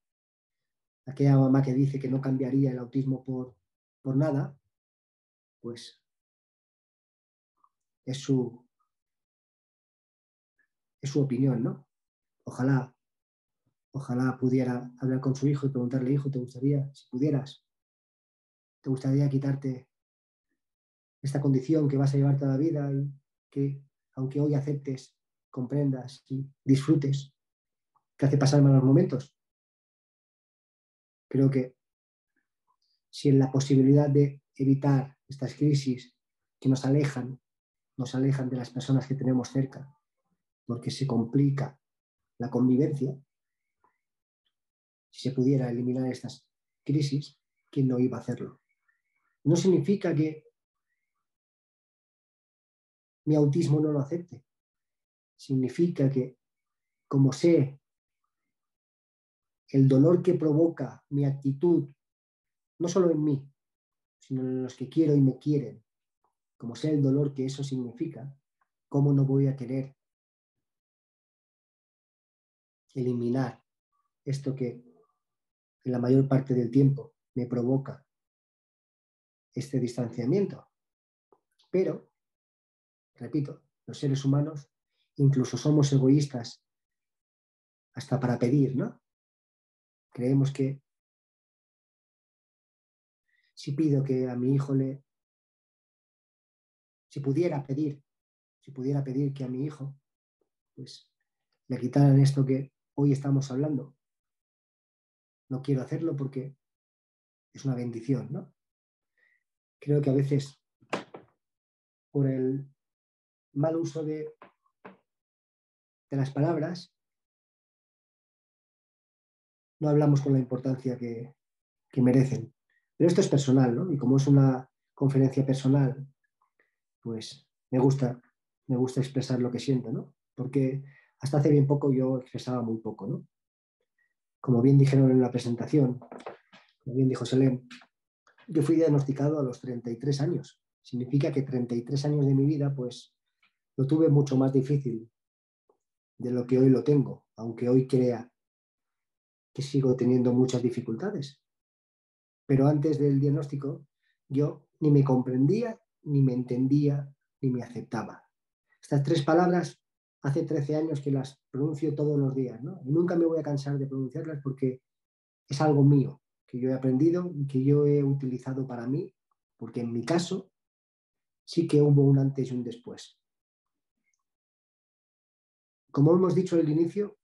aquella mamá que dice que no cambiaría el autismo por nada, pues es su opinión, ¿no? Ojalá, ojalá pudiera hablar con su hijo y preguntarle, hijo, ¿te gustaría, si pudieras, te gustaría quitarte esta condición que vas a llevar toda la vida y que, aunque hoy aceptes, comprendas y disfrutes, te hace pasar malos momentos? Creo que si en la posibilidad de evitar estas crisis que nos alejan de las personas que tenemos cerca, porque se complica la convivencia, si se pudiera eliminar estas crisis, ¿quién no iba a hacerlo? No significa que mi autismo no lo acepte, significa que como sé el dolor que provoca mi actitud, no solo en mí, sino en los que quiero y me quieren, como sé el dolor que eso significa, ¿cómo no voy a querer eliminar esto que en la mayor parte del tiempo me provoca este distanciamiento? Pero, repito, los seres humanos incluso somos egoístas hasta para pedir, ¿no? Creemos que si pido que a mi hijo si pudiera pedir que a mi hijo, pues le quitaran esto que hoy estamos hablando, no quiero hacerlo porque es una bendición, ¿no? Creo que a veces por el mal uso de las palabras no hablamos con la importancia que merecen. Pero esto es personal, ¿no? Y como es una conferencia personal, pues me gusta expresar lo que siento, ¿no? Porque hasta hace bien poco yo expresaba muy poco, ¿no? Como bien dijeron en la presentación, como bien dijo Selem, yo fui diagnosticado a los 33 años. Significa que 33 años de mi vida, pues, lo tuve mucho más difícil de lo que hoy lo tengo, aunque hoy crea que sigo teniendo muchas dificultades. Pero antes del diagnóstico, yo ni me comprendía, ni me entendía, ni me aceptaba. Estas tres palabras hace 13 años que las pronuncio todos los días, ¿no? Y nunca me voy a cansar de pronunciarlas porque es algo mío, que yo he aprendido y que yo he utilizado para mí, porque en mi caso sí que hubo un antes y un después. Como hemos dicho al inicio,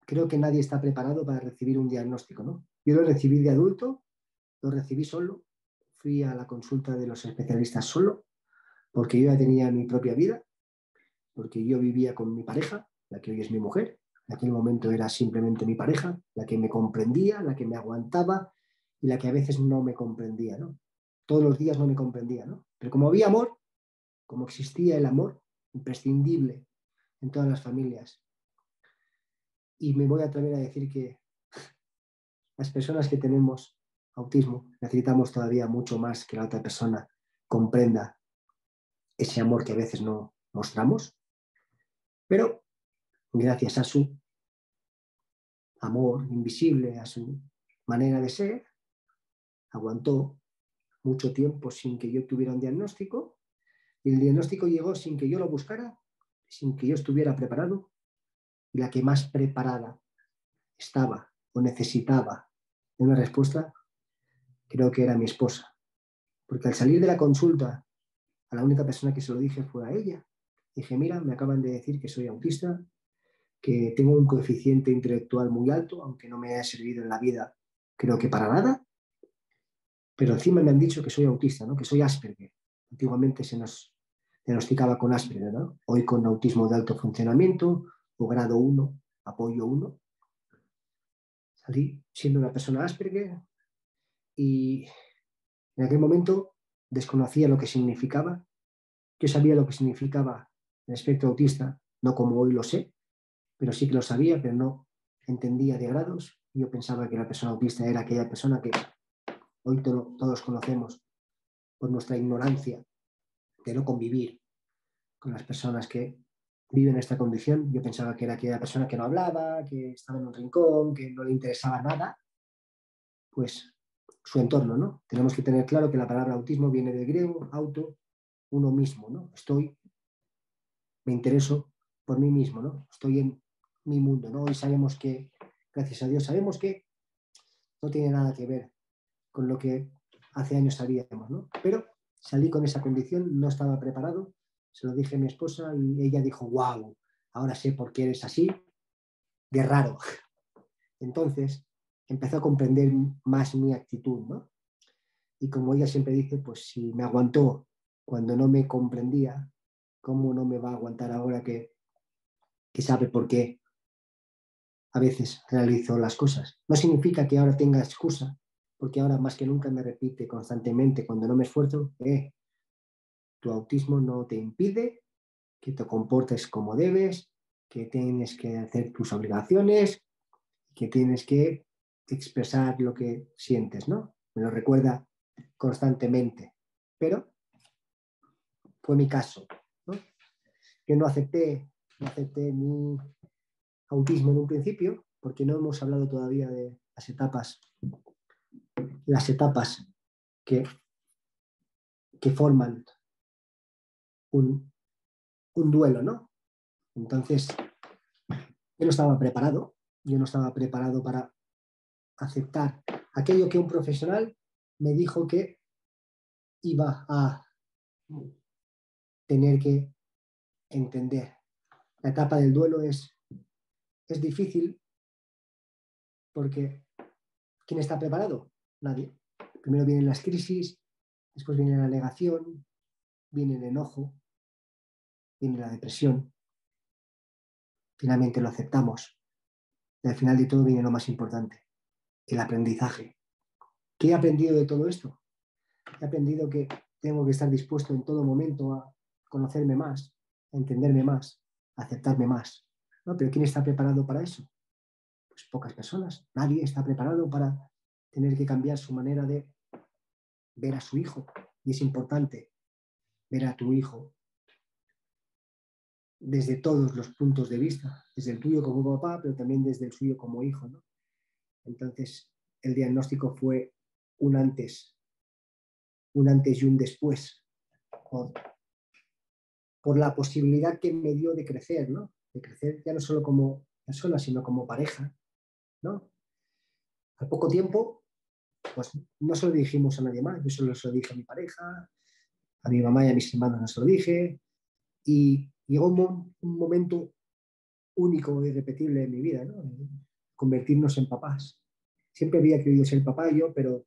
creo que nadie está preparado para recibir un diagnóstico, ¿no? Yo lo recibí de adulto, lo recibí solo, fui a la consulta de los especialistas solo, porque yo ya tenía mi propia vida, porque yo vivía con mi pareja, la que hoy es mi mujer. En aquel momento era simplemente mi pareja, la que me comprendía, la que me aguantaba y la que a veces no me comprendía, ¿no? Todos los días no me comprendía, ¿no? Pero como había amor, como existía el amor, imprescindible en todas las familias, y me voy a atrever a decir que las personas que tenemos autismo necesitamos todavía mucho más que la otra persona comprenda ese amor que a veces no mostramos, pero gracias a su amor invisible, a su manera de ser, aguantó mucho tiempo sin que yo tuviera un diagnóstico, y el diagnóstico llegó sin que yo lo buscara, sin que yo estuviera preparado, y la que más preparada estaba o necesitaba de una respuesta, creo que era mi esposa. Porque al salir de la consulta, a la única persona que se lo dije fue a ella. Dije, mira, me acaban de decir que soy autista, que tengo un coeficiente intelectual muy alto, aunque no me haya servido en la vida, creo que para nada, pero encima me han dicho que soy autista, ¿no? Que soy Asperger. Antiguamente se nos diagnosticaba con Asperger, ¿no? Hoy con autismo de alto funcionamiento o grado 1, apoyo 1. Salí siendo una persona Asperger y en aquel momento desconocía lo que significaba. Yo sabía lo que significaba el espectro autista, no como hoy lo sé, pero sí que lo sabía, pero no entendía de grados. Yo pensaba que la persona autista era aquella persona que hoy todos conocemos por nuestra ignorancia de no convivir con las personas que viven esta condición. Yo pensaba que era aquella persona que no hablaba, que estaba en un rincón, que no le interesaba nada, pues su entorno, ¿no? Tenemos que tener claro que la palabra autismo viene del griego, auto, uno mismo, ¿no? Me intereso por mí mismo, ¿no? Estoy en mi mundo, ¿no? Hoy sabemos que, gracias a Dios, sabemos que no tiene nada que ver con lo que hace años sabíamos, ¿no? Pero salí con esa condición, no estaba preparado, se lo dije a mi esposa y ella dijo, wow, ahora sé por qué eres así, de raro. Entonces empezó a comprender más mi actitud, ¿no? Y como ella siempre dice, pues si me aguantó cuando no me comprendía, ¿cómo no me va a aguantar ahora que sabe por qué a veces realizo las cosas? No significa que ahora tenga excusa, porque ahora más que nunca me repite constantemente cuando no me esfuerzo, tu autismo no te impide que te comportes como debes, que tienes que hacer tus obligaciones, que tienes que expresar lo que sientes, ¿no? Me lo recuerda constantemente, pero fue mi caso, ¿no? Yo no acepté mi autismo en un principio, porque no hemos hablado todavía de las etapas que, que forman un, un duelo, ¿no? Entonces, yo no estaba preparado para aceptar aquello que un profesional me dijo que iba a tener que entender. La etapa del duelo es difícil porque ¿quién está preparado? Nadie. Primero vienen las crisis, después viene la negación, viene el enojo, viene la depresión. Finalmente lo aceptamos. Y al final de todo viene lo más importante, el aprendizaje. ¿Qué he aprendido de todo esto? He aprendido que tengo que estar dispuesto en todo momento a conocerme más, a entenderme más, a aceptarme más. ¿No? Pero ¿quién está preparado para eso? Pues pocas personas. Nadie está preparado para tener que cambiar su manera de ver a su hijo. Y es importante ver a tu hijo desde todos los puntos de vista, desde el tuyo como papá, pero también desde el suyo como hijo, ¿no? Entonces, el diagnóstico fue un antes y un después, por, por la posibilidad que me dio de crecer, ¿no? De crecer ya no solo como persona, sino como pareja, ¿no? Al poco tiempo, pues no se lo dijimos a nadie más. Yo solo se lo dije a mi pareja, a mi mamá y a mis hermanos no se lo dije. Y llegó un momento único e irrepetible en mi vida, ¿no? Convertirnos en papás. Siempre había querido ser papá yo, pero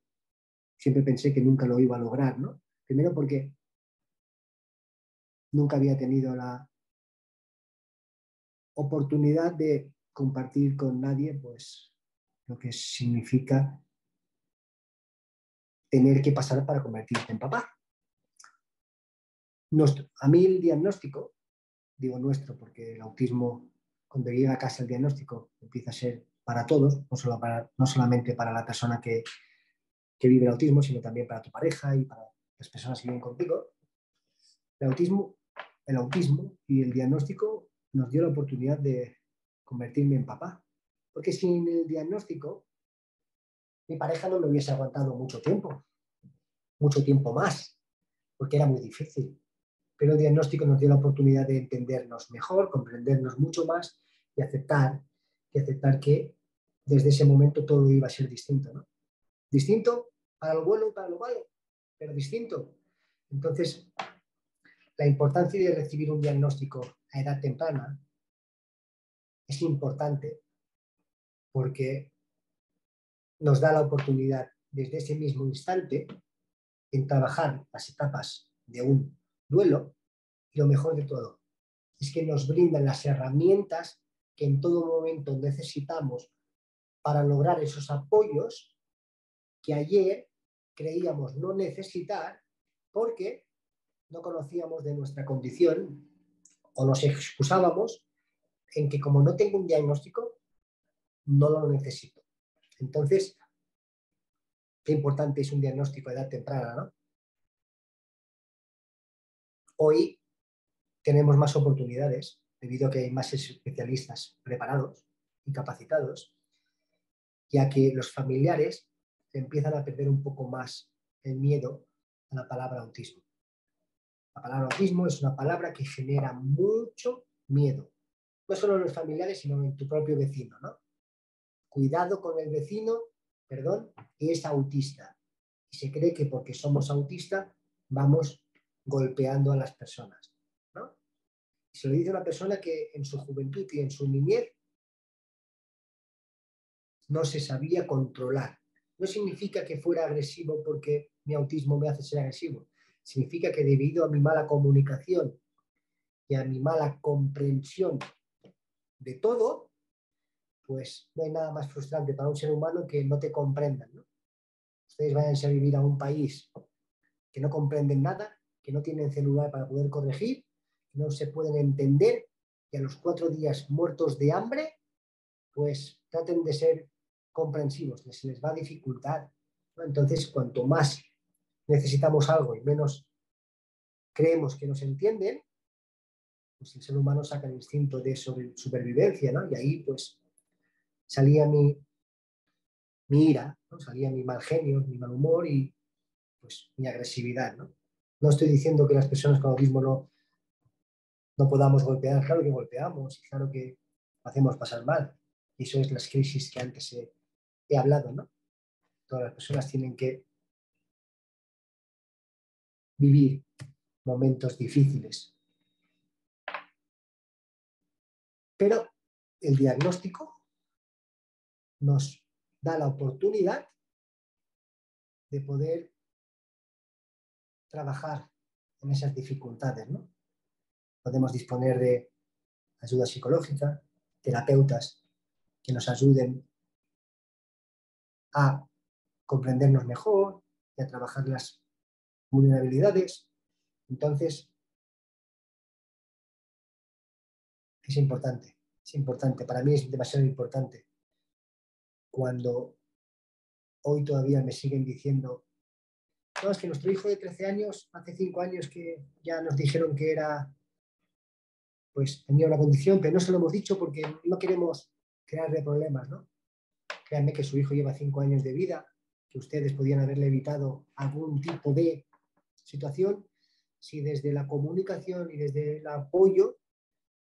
siempre pensé que nunca lo iba a lograr, ¿no? Primero porque nunca había tenido la oportunidad de compartir con nadie, pues, lo que significa tener que pasar para convertirte en papá. A mí el diagnóstico, digo nuestro, porque el autismo, cuando llega a casa el diagnóstico, empieza a ser para todos, no solamente para la persona que vive el autismo, sino también para tu pareja y para las personas que viven contigo. El autismo, el autismo y el diagnóstico nos dio la oportunidad de convertirme en papá. Porque sin el diagnóstico, mi pareja no me hubiese aguantado mucho tiempo más, porque era muy difícil. Pero el diagnóstico nos dio la oportunidad de entendernos mejor, comprendernos mucho más y aceptar que desde ese momento todo iba a ser distinto, ¿no? Distinto para lo bueno y para lo malo, pero distinto. Entonces, la importancia de recibir un diagnóstico a edad temprana es importante porque nos da la oportunidad desde ese mismo instante en trabajar las etapas de un duelo y lo mejor de todo es que nos brindan las herramientas que en todo momento necesitamos para lograr esos apoyos que ayer creíamos no necesitar porque no conocíamos de nuestra condición o nos excusábamos en que como no tengo un diagnóstico, no lo necesito. Entonces, qué importante es un diagnóstico a edad temprana, ¿no? Hoy tenemos más oportunidades debido a que hay más especialistas preparados y capacitados, ya que los familiares empiezan a perder un poco más el miedo a la palabra autismo. La palabra autismo es una palabra que genera mucho miedo, no solo en los familiares, sino en tu propio vecino, ¿no? Cuidado con el vecino, perdón, que es autista. Y se cree que porque somos autistas vamos golpeando a las personas, ¿no? Y se lo dice una persona que en su juventud y en su niñez no se sabía controlar. No significa que fuera agresivo porque mi autismo me hace ser agresivo. Significa que debido a mi mala comunicación y a mi mala comprensión de todo, pues no hay nada más frustrante para un ser humano que no te comprendan, ¿no? Ustedes vayan a vivir a un país que no comprenden nada, que no tienen celular para poder corregir, que no se pueden entender, que a los 4 días muertos de hambre, pues traten de ser comprensivos, se les va a dificultar, ¿no? Entonces, cuanto más necesitamos algo y menos creemos que nos entienden, pues el ser humano saca el instinto de supervivencia, ¿no? Y ahí, pues, salía mi ira, ¿no? Salía mi mal genio, mi mal humor y, pues, mi agresividad, ¿no? No estoy diciendo que las personas con autismo no podamos golpear, claro que golpeamos, y claro que hacemos pasar mal. Y eso es las crisis que antes he hablado, ¿no? Todas las personas tienen que vivir momentos difíciles. Pero el diagnóstico nos da la oportunidad de poder trabajar en esas dificultades, ¿no? Podemos disponer de ayuda psicológica, terapeutas que nos ayuden a comprendernos mejor y a trabajar las vulnerabilidades. Entonces, es importante, para mí es demasiado importante. Cuando hoy todavía me siguen diciendo, no, es que nuestro hijo de 13 años, hace 5 años que ya nos dijeron que era, pues tenía una condición, pero no se lo hemos dicho porque no queremos crearle problemas, ¿no? Créanme que su hijo lleva 5 años de vida, que ustedes podían haberle evitado algún tipo de situación si desde la comunicación y desde el apoyo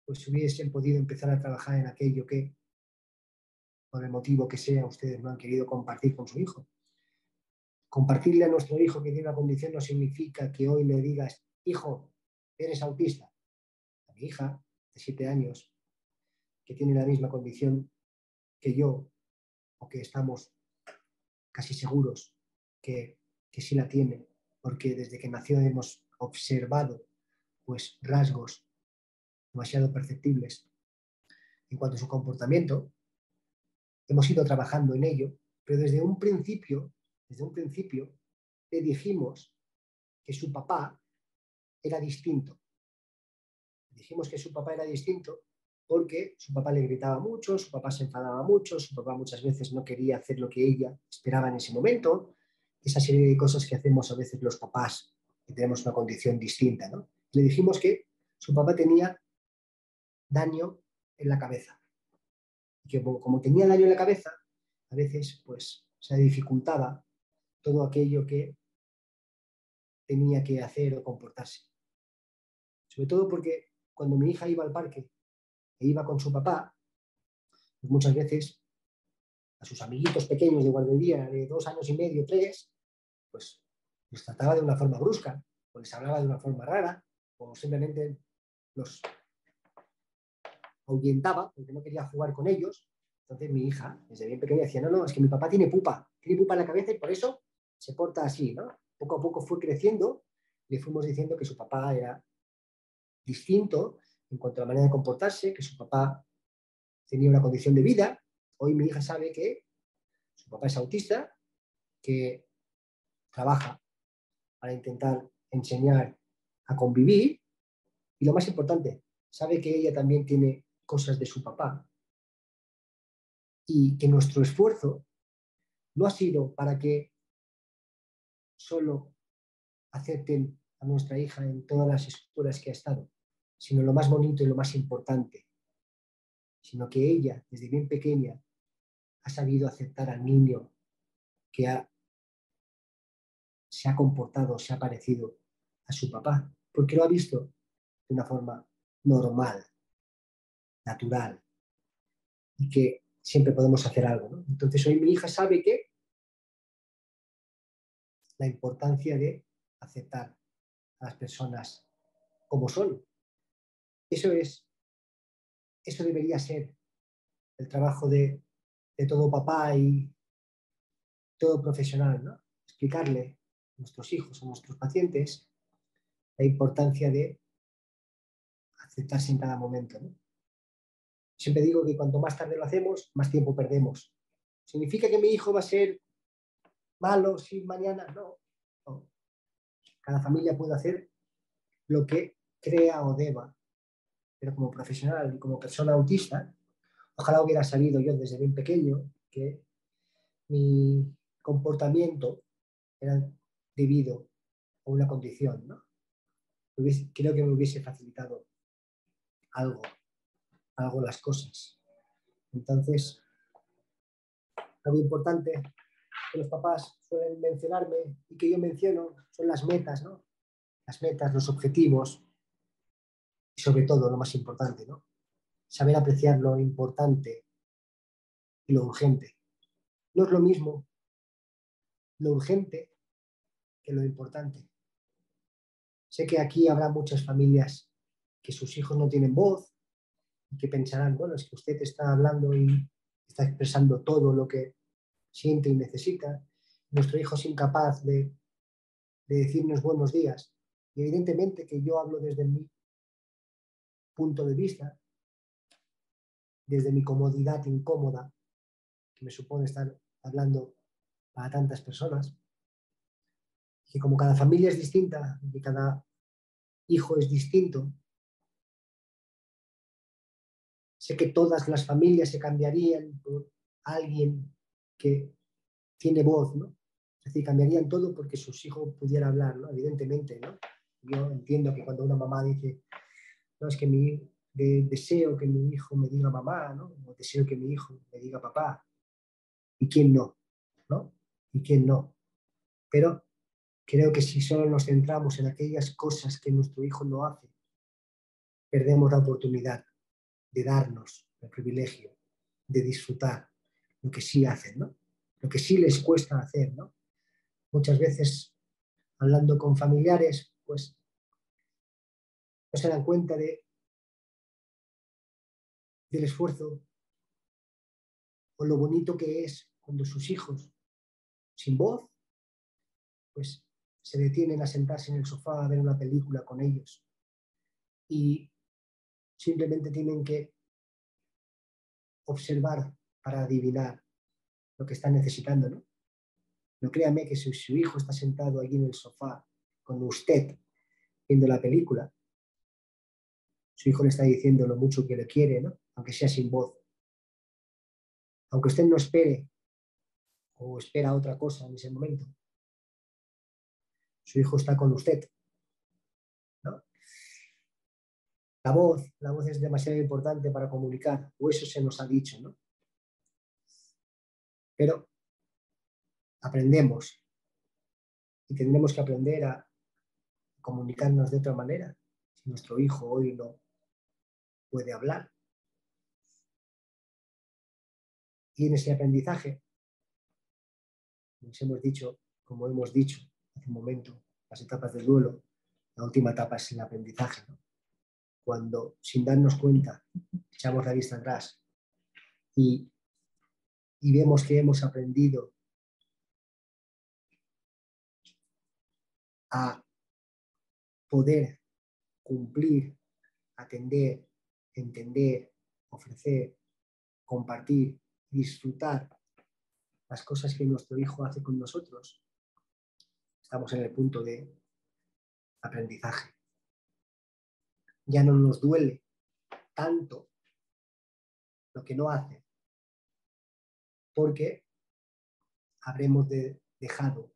pues hubiesen podido empezar a trabajar en aquello que por el motivo que sea, ustedes no han querido compartir con su hijo. Compartirle a nuestro hijo que tiene una condición no significa que hoy le digas, hijo, eres autista. A mi hija de 7 años, que tiene la misma condición que yo, o que estamos casi seguros que sí la tiene, porque desde que nació hemos observado pues, rasgos demasiado perceptibles en cuanto a su comportamiento. Hemos ido trabajando en ello, pero desde un principio le dijimos que su papá era distinto. Dijimos que su papá era distinto porque su papá le gritaba mucho, su papá se enfadaba mucho, su papá muchas veces no quería hacer lo que ella esperaba en ese momento, esa serie de cosas que hacemos a veces los papás que tenemos una condición distinta, ¿no? Le dijimos que su papá tenía daño en la cabeza y que como tenía daño en la cabeza, a veces pues se dificultaba todo aquello que tenía que hacer o comportarse. Sobre todo porque cuando mi hija iba al parque e iba con su papá, pues muchas veces a sus amiguitos pequeños de guardería de 2 años y medio, 3, pues los trataba de una forma brusca, o les hablaba de una forma rara, o simplemente los ahuyentaba porque no quería jugar con ellos. Entonces mi hija, desde bien pequeña, decía, no, es que mi papá tiene pupa en la cabeza y por eso se porta así, ¿no? Poco a poco fue creciendo, le fuimos diciendo que su papá era distinto en cuanto a la manera de comportarse, que su papá tenía una condición de vida. Hoy mi hija sabe que su papá es autista, que trabaja para intentar enseñar a convivir y lo más importante, sabe que ella también tiene cosas de su papá y que nuestro esfuerzo no ha sido para que solo acepten a nuestra hija en todas las escuelas que ha estado, sino lo más bonito y lo más importante, sino que ella, desde bien pequeña, ha sabido aceptar al niño que se ha comportado, se ha parecido a su papá, porque lo ha visto de una forma normal, natural, y que siempre podemos hacer algo, ¿no? Entonces hoy mi hija sabe que la importancia de aceptar a las personas como son. Eso debería ser el trabajo de todo papá y todo profesional, ¿no? Explicarle a nuestros hijos, a nuestros pacientes, la importancia de aceptarse en cada momento, ¿no? Siempre digo que cuanto más tarde lo hacemos, más tiempo perdemos. ¿Significa que mi hijo va a ser malo si mañana? No. No. Cada familia puede hacer lo que crea o deba, pero como profesional y como persona autista, ojalá hubiera sabido yo desde bien pequeño que mi comportamiento era debido a una condición, ¿no? Creo que me hubiese facilitado algo las cosas. Entonces, algo importante que los papás suelen mencionarme y que yo menciono son las metas, ¿no? Las metas, los objetivos y sobre todo lo más importante, ¿no? Saber apreciar lo importante y lo urgente. No es lo mismo lo urgente que lo importante. Sé que aquí habrá muchas familias que sus hijos no tienen voz y que pensarán, bueno, es que usted está hablando y está expresando todo lo que siente y necesita. Nuestro hijo es incapaz de decirnos buenos días. Y evidentemente que yo hablo desde mi punto de vista, desde mi comodidad incómoda, que me supone estar hablando para tantas personas, que como cada familia es distinta y cada hijo es distinto, sé que todas las familias se cambiarían por alguien que tiene voz, ¿no? Es decir, cambiarían todo porque sus hijos pudieran hablar, ¿no? Evidentemente, ¿no? Yo entiendo que cuando una mamá dice, no, es que deseo que mi hijo me diga mamá, ¿no? O deseo que mi hijo me diga papá. ¿Y quién no? ¿No? ¿Y quién no? Pero creo que si solo nos centramos en aquellas cosas que nuestro hijo no hace, perdemos la oportunidad de darnos el privilegio de disfrutar lo que sí hacen, ¿no? Lo que sí les cuesta hacer, ¿no? Muchas veces, hablando con familiares, pues no se dan cuenta del esfuerzo o lo bonito que es cuando sus hijos, sin voz, pues se detienen a sentarse en el sofá a ver una película con ellos y simplemente tienen que observar para adivinar lo que están necesitando, ¿no? No créame que si su hijo está sentado allí en el sofá con usted viendo la película, su hijo le está diciendo lo mucho que le quiere, ¿no? Aunque sea sin voz. Aunque usted no espere o espera otra cosa en ese momento, su hijo está con usted, ¿no? La voz es demasiado importante para comunicar, o eso se nos ha dicho, ¿no? Pero aprendemos y tendremos que aprender a comunicarnos de otra manera. Si nuestro hijo hoy no puede hablar, y en ese aprendizaje, como hemos dicho hace un momento, las etapas del duelo, la última etapa es el aprendizaje, ¿no? Cuando sin darnos cuenta echamos la vista atrás y vemos que hemos aprendido a poder cumplir, atender, entender, ofrecer, compartir, disfrutar las cosas que nuestro hijo hace con nosotros, estamos en el punto de aprendizaje. Ya no nos duele tanto lo que no hace, porque habremos dejado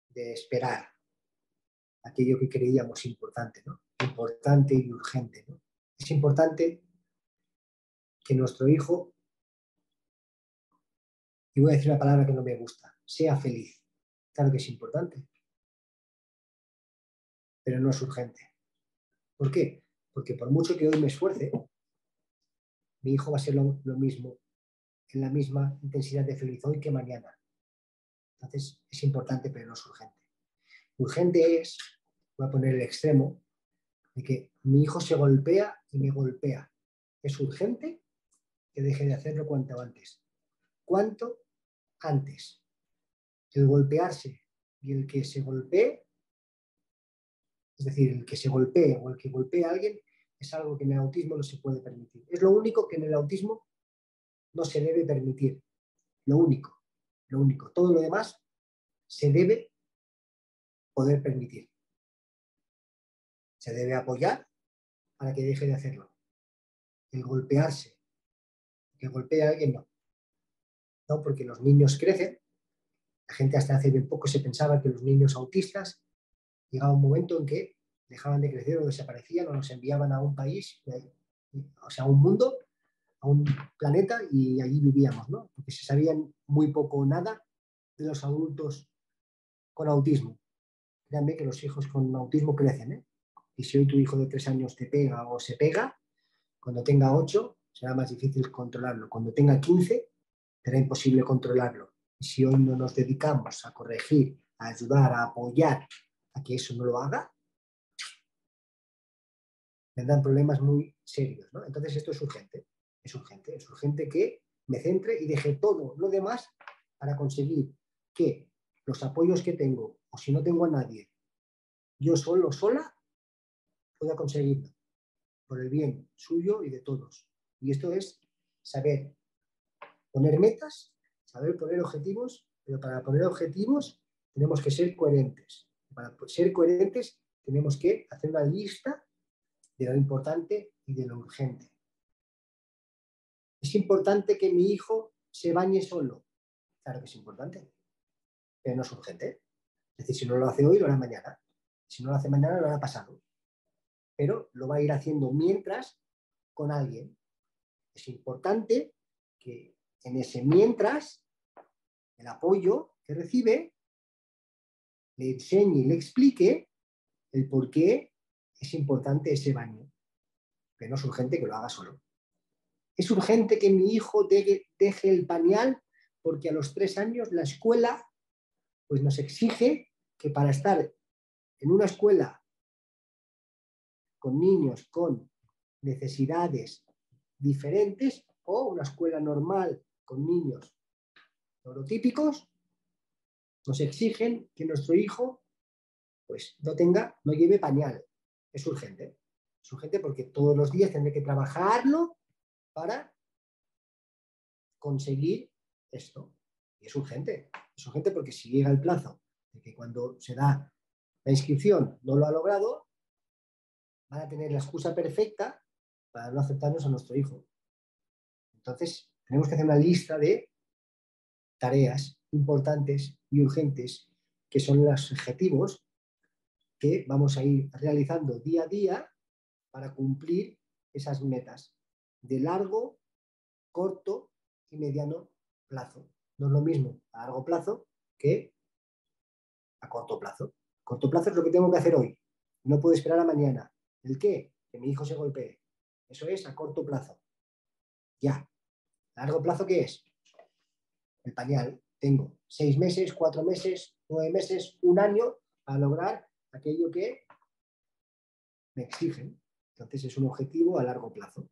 de esperar aquello que creíamos importante, ¿no? Importante y urgente, ¿no? Es importante que nuestro hijo, y voy a decir una palabra que no me gusta, sea feliz. Claro que es importante, pero no es urgente. ¿Por qué? Porque por mucho que hoy me esfuerce, mi hijo va a ser lo mismo, en la misma intensidad de feliz hoy que mañana. Entonces es importante, pero no es urgente. Urgente es, voy a poner el extremo, de que mi hijo se golpea y me golpea. Es urgente que deje de hacerlo cuanto antes. ¿Cuánto antes? El golpearse y el que se golpee, es decir, el que se golpee o el que golpee a alguien, es algo que en el autismo no se puede permitir. Es lo único que en el autismo no se debe permitir. Lo único, lo único. Todo lo demás se debe poder permitir. Se debe apoyar para que deje de hacerlo. El golpearse, que golpee a alguien, no. No, porque los niños crecen. La gente hasta hace bien poco se pensaba que los niños autistas llegaba un momento en que dejaban de crecer o desaparecían o nos enviaban a un país, o sea, a un mundo, a un planeta y allí vivíamos, ¿no? Porque se sabían muy poco o nada de los adultos con autismo. Créanme que los hijos con autismo crecen, ¿eh? Y si hoy tu hijo de 3 años te pega o se pega, cuando tenga 8 será más difícil controlarlo. Cuando tenga 15 será imposible controlarlo. Y si hoy no nos dedicamos a corregir, a ayudar, a apoyar a que eso no lo haga, vendrán problemas muy serios, ¿no? Entonces esto es urgente, es urgente que me centre y deje todo lo demás para conseguir que los apoyos que tengo, o si no tengo a nadie, yo solo, sola, pueda conseguirlo, por el bien suyo y de todos. Y esto es saber poner metas, saber poner objetivos, pero para poner objetivos tenemos que ser coherentes. Para ser coherentes tenemos que hacer una lista de lo importante y de lo urgente. ¿Es importante que mi hijo se bañe solo? Claro que es importante, pero no es urgente. Es decir, si no lo hace hoy, lo hará mañana. Si no lo hace mañana, lo hará pasado. Pero lo va a ir haciendo mientras con alguien. Es importante que en ese mientras, el apoyo que recibe, le enseñe y le explique el por qué es importante ese baño. Pero no es urgente que lo haga solo. Es urgente que mi hijo deje el pañal porque a los 3 años la escuela pues nos exige que para estar en una escuela con niños con necesidades diferentes o una escuela normal con niños neurotípicos, nos exigen que nuestro hijo pues no lleve pañal. Es urgente. Es urgente porque todos los días tendré que trabajarlo para conseguir esto. Y es urgente. Es urgente porque si llega el plazo de que cuando se da la inscripción no lo ha logrado, van a tener la excusa perfecta para no aceptarnos a nuestro hijo. Entonces, tenemos que hacer una lista de tareas importantes y urgentes que son los objetivos que vamos a ir realizando día a día para cumplir esas metas de largo, corto y mediano plazo. No es lo mismo a largo plazo que a corto plazo. Corto plazo es lo que tengo que hacer hoy. No puedo esperar a mañana. ¿El qué? Que mi hijo se golpee. Eso es a corto plazo. Ya. ¿A largo plazo qué es? El pañal. Tengo 6 meses, 4 meses, 9 meses, 1 año para lograr aquello que me exigen. Entonces es un objetivo a largo plazo.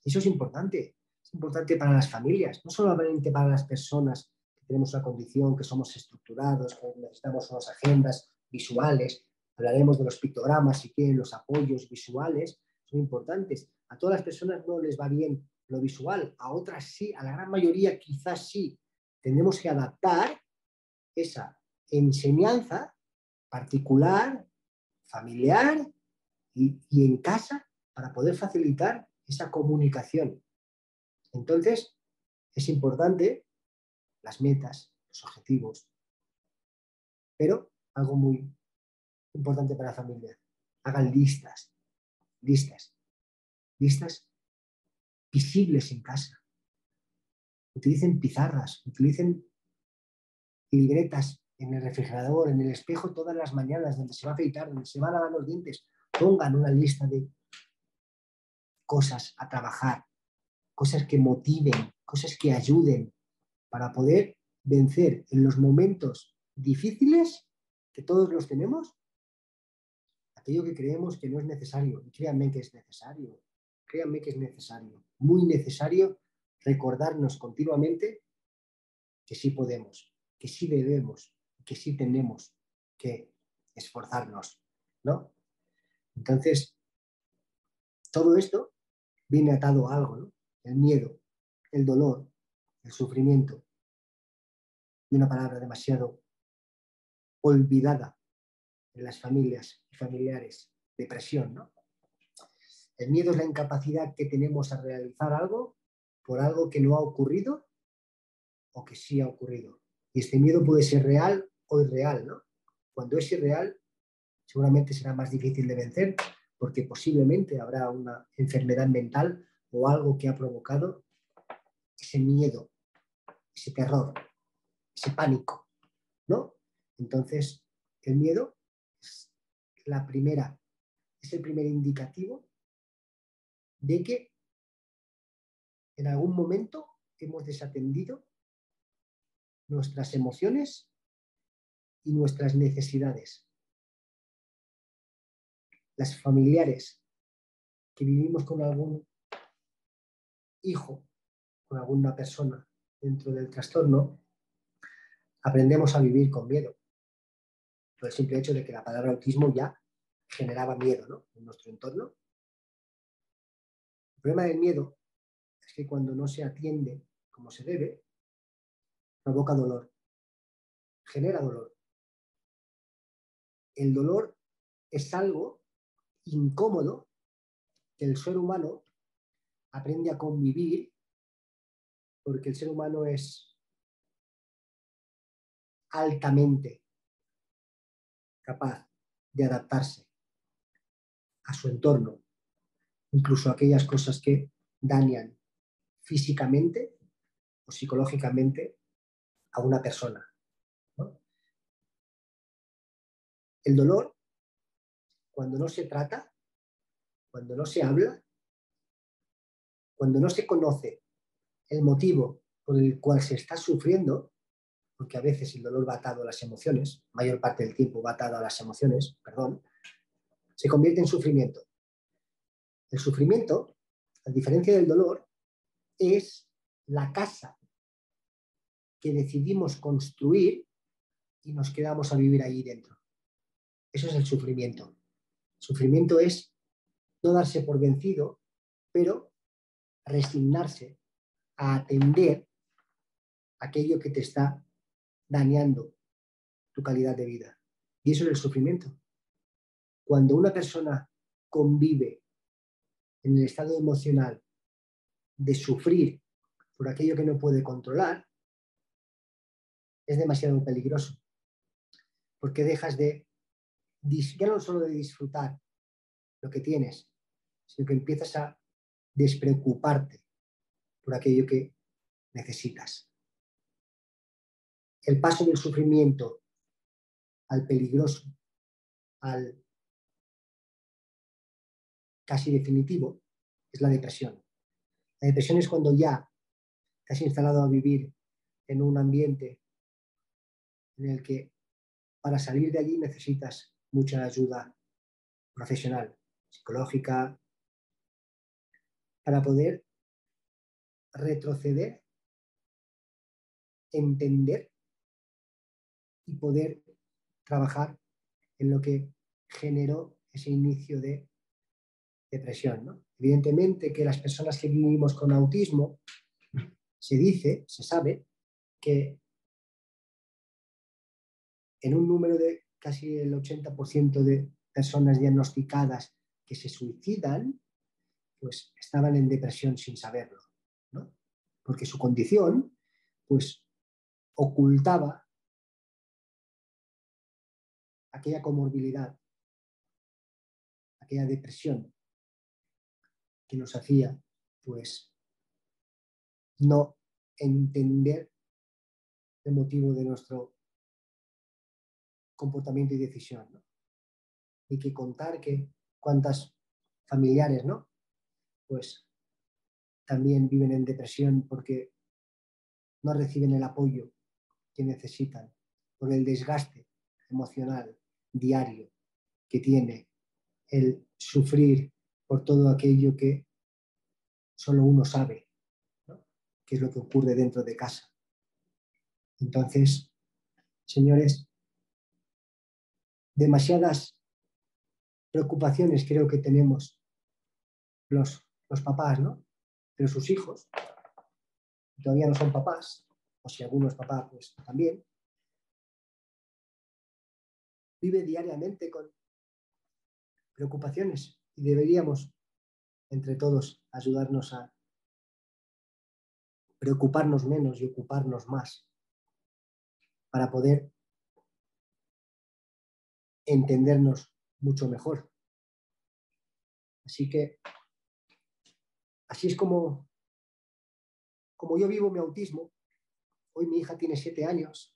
Eso es importante. Es importante para las familias, no solamente para las personas que tenemos una condición, que somos estructurados, que necesitamos unas agendas visuales. Hablaremos de los pictogramas, si quieren, los apoyos visuales, son importantes. A todas las personas no les va bien lo visual, a otras sí, a la gran mayoría quizás sí. Tendremos que adaptar esa enseñanza particular, familiar y en casa para poder facilitar esa comunicación. Entonces, es importante las metas, los objetivos, pero algo muy importante para la familia, hagan listas visibles en casa. Utilicen pizarras, utilicen libretas en el refrigerador, en el espejo todas las mañanas, donde se va a afeitar, donde se va a lavar los dientes. Pongan una lista de cosas a trabajar, cosas que motiven, cosas que ayuden para poder vencer en los momentos difíciles, que todos los tenemos, aquello que creemos que no es necesario. Y créanme que es necesario. Créanme que es necesario. Muy necesario recordarnos continuamente que sí podemos, que sí debemos, que sí tenemos que esforzarnos, ¿no? Entonces, todo esto viene atado a algo, ¿no? El miedo, el dolor, el sufrimiento y una palabra demasiado olvidada en las familias y familiares, depresión, ¿no? El miedo es la incapacidad que tenemos a realizar algo por algo que no ha ocurrido o que sí ha ocurrido. Y este miedo puede ser real o irreal, ¿no? Cuando es irreal, seguramente será más difícil de vencer porque posiblemente habrá una enfermedad mental o algo que ha provocado ese miedo, ese terror, ese pánico, ¿no? Entonces, el miedo es el primer indicativo de que en algún momento hemos desatendido nuestras emociones y nuestras necesidades. Las familiares que vivimos con algún hijo, con alguna persona dentro del trastorno, aprendemos a vivir con miedo. Por el simple hecho de que la palabra autismo ya generaba miedo, ¿no? En nuestro entorno. El problema del miedo es que cuando no se atiende como se debe, provoca dolor, genera dolor. El dolor es algo incómodo que el ser humano aprende a convivir porque el ser humano es altamente capaz de adaptarse a su entorno, incluso a aquellas cosas que dañan físicamente o psicológicamente a una persona, ¿no? El dolor, cuando no se trata, cuando no se habla, cuando no se conoce el motivo por el cual se está sufriendo, porque a veces el dolor va atado a las emociones, mayor parte del tiempo va atado a las emociones, perdón, se convierte en sufrimiento. El sufrimiento, a diferencia del dolor, es la casa que decidimos construir y nos quedamos a vivir ahí dentro. Eso es el sufrimiento. Sufrimiento es no darse por vencido, pero resignarse a atender aquello que te está dañando tu calidad de vida. Y eso es el sufrimiento. Cuando una persona convive en el estado emocional de sufrir por aquello que no puede controlar, es demasiado peligroso. Porque dejas de, ya no solo de disfrutar lo que tienes, sino que empiezas a despreocuparte por aquello que necesitas. El paso del sufrimiento al peligroso, al casi definitivo, es la depresión. La depresión es cuando ya te has instalado a vivir en un ambiente en el que para salir de allí necesitas mucha ayuda profesional, psicológica, para poder retroceder, entender y poder trabajar en lo que generó ese inicio de depresión, ¿no? Evidentemente que las personas que vivimos con autismo, se dice, se sabe, que en un número de casi el 80% de personas diagnosticadas que se suicidan, pues estaban en depresión sin saberlo, ¿no? Porque su condición, pues, ocultaba aquella comorbilidad, aquella depresión que nos hacía, pues, no entender el motivo de nuestro comportamiento y decisión, ¿no? Y que contar que cuántas familiares, ¿no? Pues también viven en depresión porque no reciben el apoyo que necesitan por el desgaste emocional diario que tiene el sufrir por todo aquello que solo uno sabe, ¿no? Qué es lo que ocurre dentro de casa. Entonces, señores, demasiadas preocupaciones creo que tenemos los papás, ¿no? Pero sus hijos todavía no son papás, o si alguno es papá, pues también, vive diariamente con preocupaciones y deberíamos, entre todos, ayudarnos a preocuparnos menos y ocuparnos más para poder entendernos mucho mejor. Así que, así es como yo vivo mi autismo. Hoy mi hija tiene 7 años.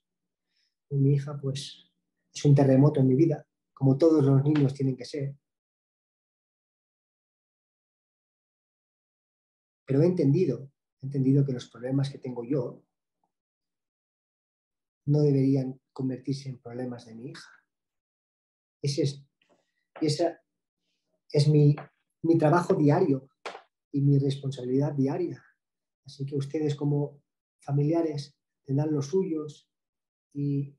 Y mi hija, pues, es un terremoto en mi vida, como todos los niños tienen que ser. Pero he entendido que los problemas que tengo yo no deberían convertirse en problemas de mi hija. Esa es mi trabajo diario y mi responsabilidad diaria. Así que ustedes como familiares tendrán los suyos y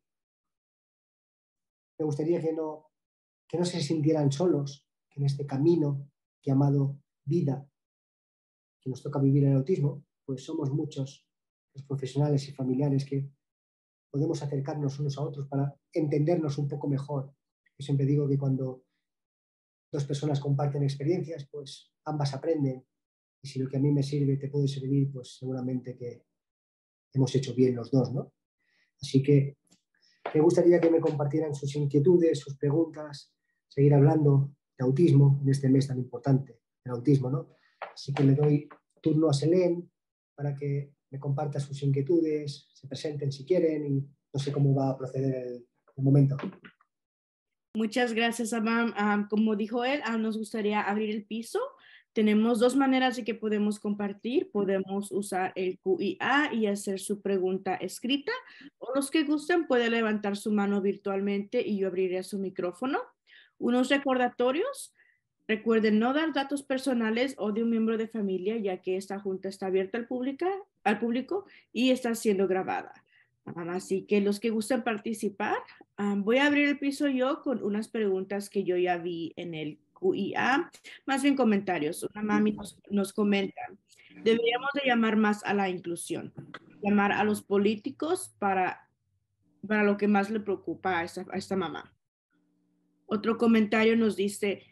me gustaría que no se sintieran solos, que en este camino llamado vida que nos toca vivir el autismo, pues somos muchos los profesionales y familiares que podemos acercarnos unos a otros para entendernos un poco mejor. Yo siempre digo que cuando dos personas comparten experiencias, pues ambas aprenden. Y si lo que a mí me sirve te puede servir, pues seguramente que hemos hecho bien los dos, ¿no? Así que me gustaría que me compartieran sus inquietudes, sus preguntas, seguir hablando de autismo en este mes tan importante, el autismo, ¿no? Así que le doy turno a Selene para que me comparta sus inquietudes, se presenten si quieren y no sé cómo va a proceder el momento. Muchas gracias, Abraham. Como dijo él, nos gustaría abrir el piso. Tenemos dos maneras de que podemos compartir. Podemos usar el QIA y hacer su pregunta escrita, o los que gusten pueden levantar su mano virtualmente y yo abriré su micrófono. Unos recordatorios. Recuerden no dar datos personales o de un miembro de familia, ya que esta junta está abierta al público y está siendo grabada. Así que los que gusten participar, voy a abrir el piso yo con unas preguntas que yo ya vi en el QIA, más bien comentarios. Una mami nos comenta, deberíamos de llamar más a la inclusión, llamar a los políticos para lo que más le preocupa a esta mamá. Otro comentario nos dice,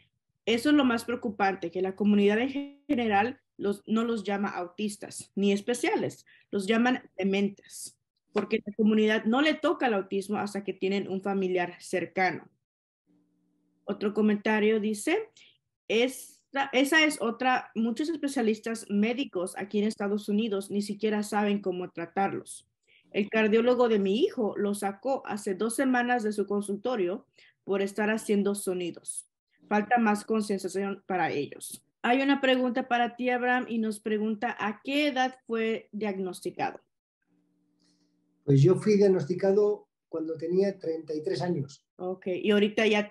eso es lo más preocupante, que la comunidad en general no los llama autistas ni especiales, los llaman dementes, porque la comunidad no le toca el autismo hasta que tienen un familiar cercano. Otro comentario dice, esa es otra, muchos especialistas médicos aquí en Estados Unidos ni siquiera saben cómo tratarlos. El cardiólogo de mi hijo lo sacó hace 2 semanas de su consultorio por estar haciendo sonidos. Falta más concienciación para ellos. Hay una pregunta para ti, Abraham, y nos pregunta, ¿a qué edad fue diagnosticado? Pues yo fui diagnosticado cuando tenía 33 años. Ok, y ahorita ya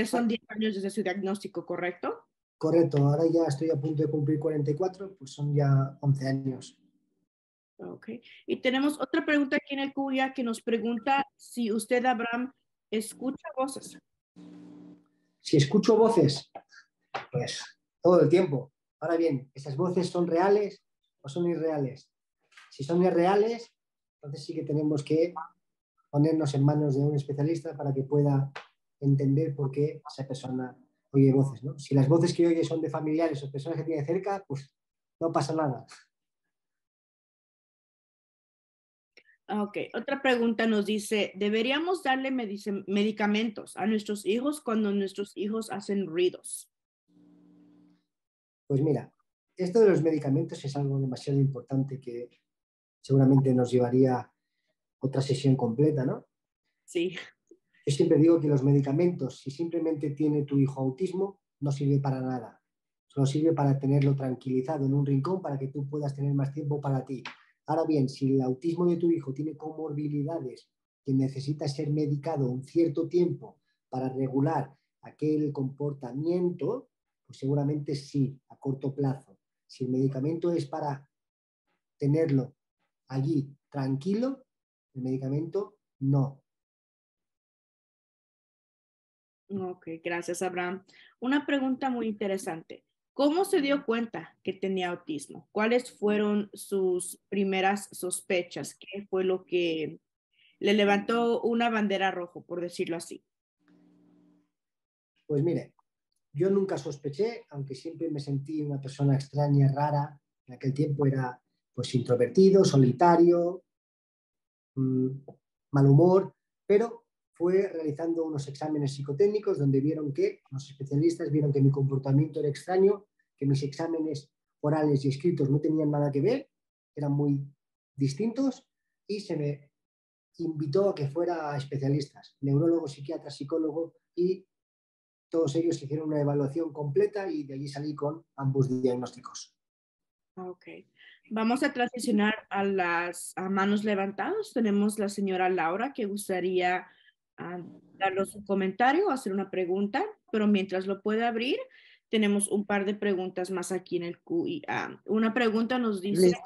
son 10 años desde su diagnóstico, ¿correcto? Correcto, ahora ya estoy a punto de cumplir 44, pues son ya 11 años. Ok, y tenemos otra pregunta aquí en el QIA que nos pregunta si usted, Abraham, escucha voces. Si escucho voces, pues todo el tiempo. Ahora bien, ¿esas voces son reales o son irreales? Si son irreales, entonces sí que tenemos que ponernos en manos de un especialista para que pueda entender por qué esa persona oye voces, ¿no? Si las voces que oye son de familiares o personas que tiene cerca, pues no pasa nada. Ok, otra pregunta nos dice, ¿deberíamos darle medicamentos a nuestros hijos cuando nuestros hijos hacen ruidos? Pues mira, esto de los medicamentos es algo demasiado importante que seguramente nos llevaría otra sesión completa, ¿no? Sí. Yo siempre digo que los medicamentos, si simplemente tiene tu hijo autismo, no sirve para nada. Solo sirve para tenerlo tranquilizado en un rincón para que tú puedas tener más tiempo para ti. Ahora bien, si el autismo de tu hijo tiene comorbilidades que necesita ser medicado un cierto tiempo para regular aquel comportamiento, pues seguramente sí, a corto plazo. Si el medicamento es para tenerlo allí tranquilo, el medicamento no. Ok, gracias, Abraham. Una pregunta muy interesante. ¿Cómo se dio cuenta que tenía autismo? ¿Cuáles fueron sus primeras sospechas? ¿Qué fue lo que le levantó una bandera roja, por decirlo así? Pues mire, yo nunca sospeché, aunque siempre me sentí una persona extraña, rara. En aquel tiempo era pues introvertido, solitario, mal humor, pero fue realizando unos exámenes psicotécnicos donde vieron que, los especialistas vieron que mi comportamiento era extraño, que mis exámenes orales y escritos no tenían nada que ver, eran muy distintos y se me invitó a que fuera a especialistas, neurólogo, psiquiatra, psicólogo y todos ellos hicieron una evaluación completa y de allí salí con ambos diagnósticos. Ok. Vamos a transicionar a las manos levantadas. Tenemos la señora Laura que gustaría darnos un comentario o hacer una pregunta, pero mientras lo puede abrir, tenemos un par de preguntas más aquí en el QIA. Una pregunta nos dice, Listo.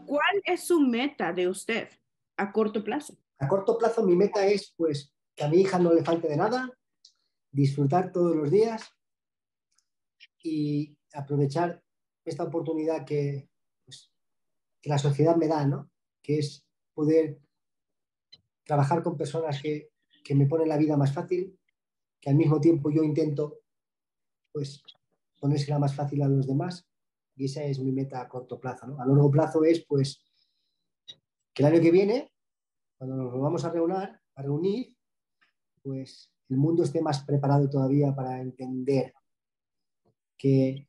¿cuál es su meta de usted a corto plazo? A corto plazo mi meta es pues que a mi hija no le falte de nada, disfrutar todos los días y aprovechar esta oportunidad pues, que la sociedad me da, ¿no? Que es poder trabajar con personas que me ponen la vida más fácil, que al mismo tiempo yo intento pues ponérsela más fácil a los demás y esa es mi meta a corto plazo, ¿no? A largo plazo es pues que el año que viene, cuando nos vamos a reunir, pues el mundo esté más preparado todavía para entender que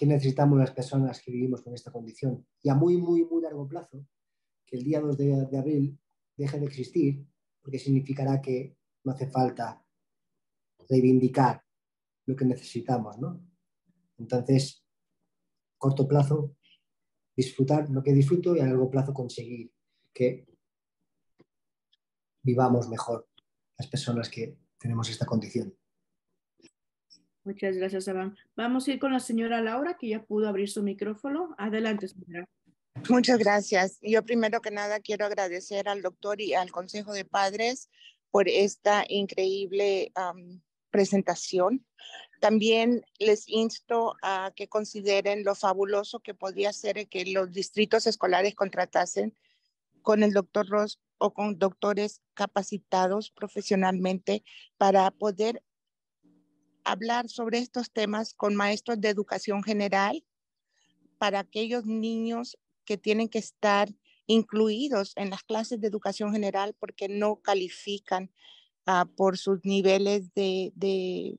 necesitamos las personas que vivimos con esta condición. Y a muy, muy, muy largo plazo, que el día 2 de abril deje de existir, porque significará que no hace falta reivindicar lo que necesitamos, ¿no? Entonces, corto plazo, disfrutar lo que disfruto y a largo plazo conseguir que vivamos mejor las personas que tenemos esta condición. Muchas gracias, Abraham. Vamos a ir con la señora Laura, que ya pudo abrir su micrófono. Adelante, señora. Muchas gracias. Yo primero que nada quiero agradecer al doctor y al Consejo de Padres por esta increíble presentación. También les insto a que consideren lo fabuloso que podría ser que los distritos escolares contratasen con el doctor Ross o con doctores capacitados profesionalmente para poder hablar sobre estos temas con maestros de educación general para aquellos niños que tienen que estar incluidos en las clases de educación general porque no califican por sus niveles de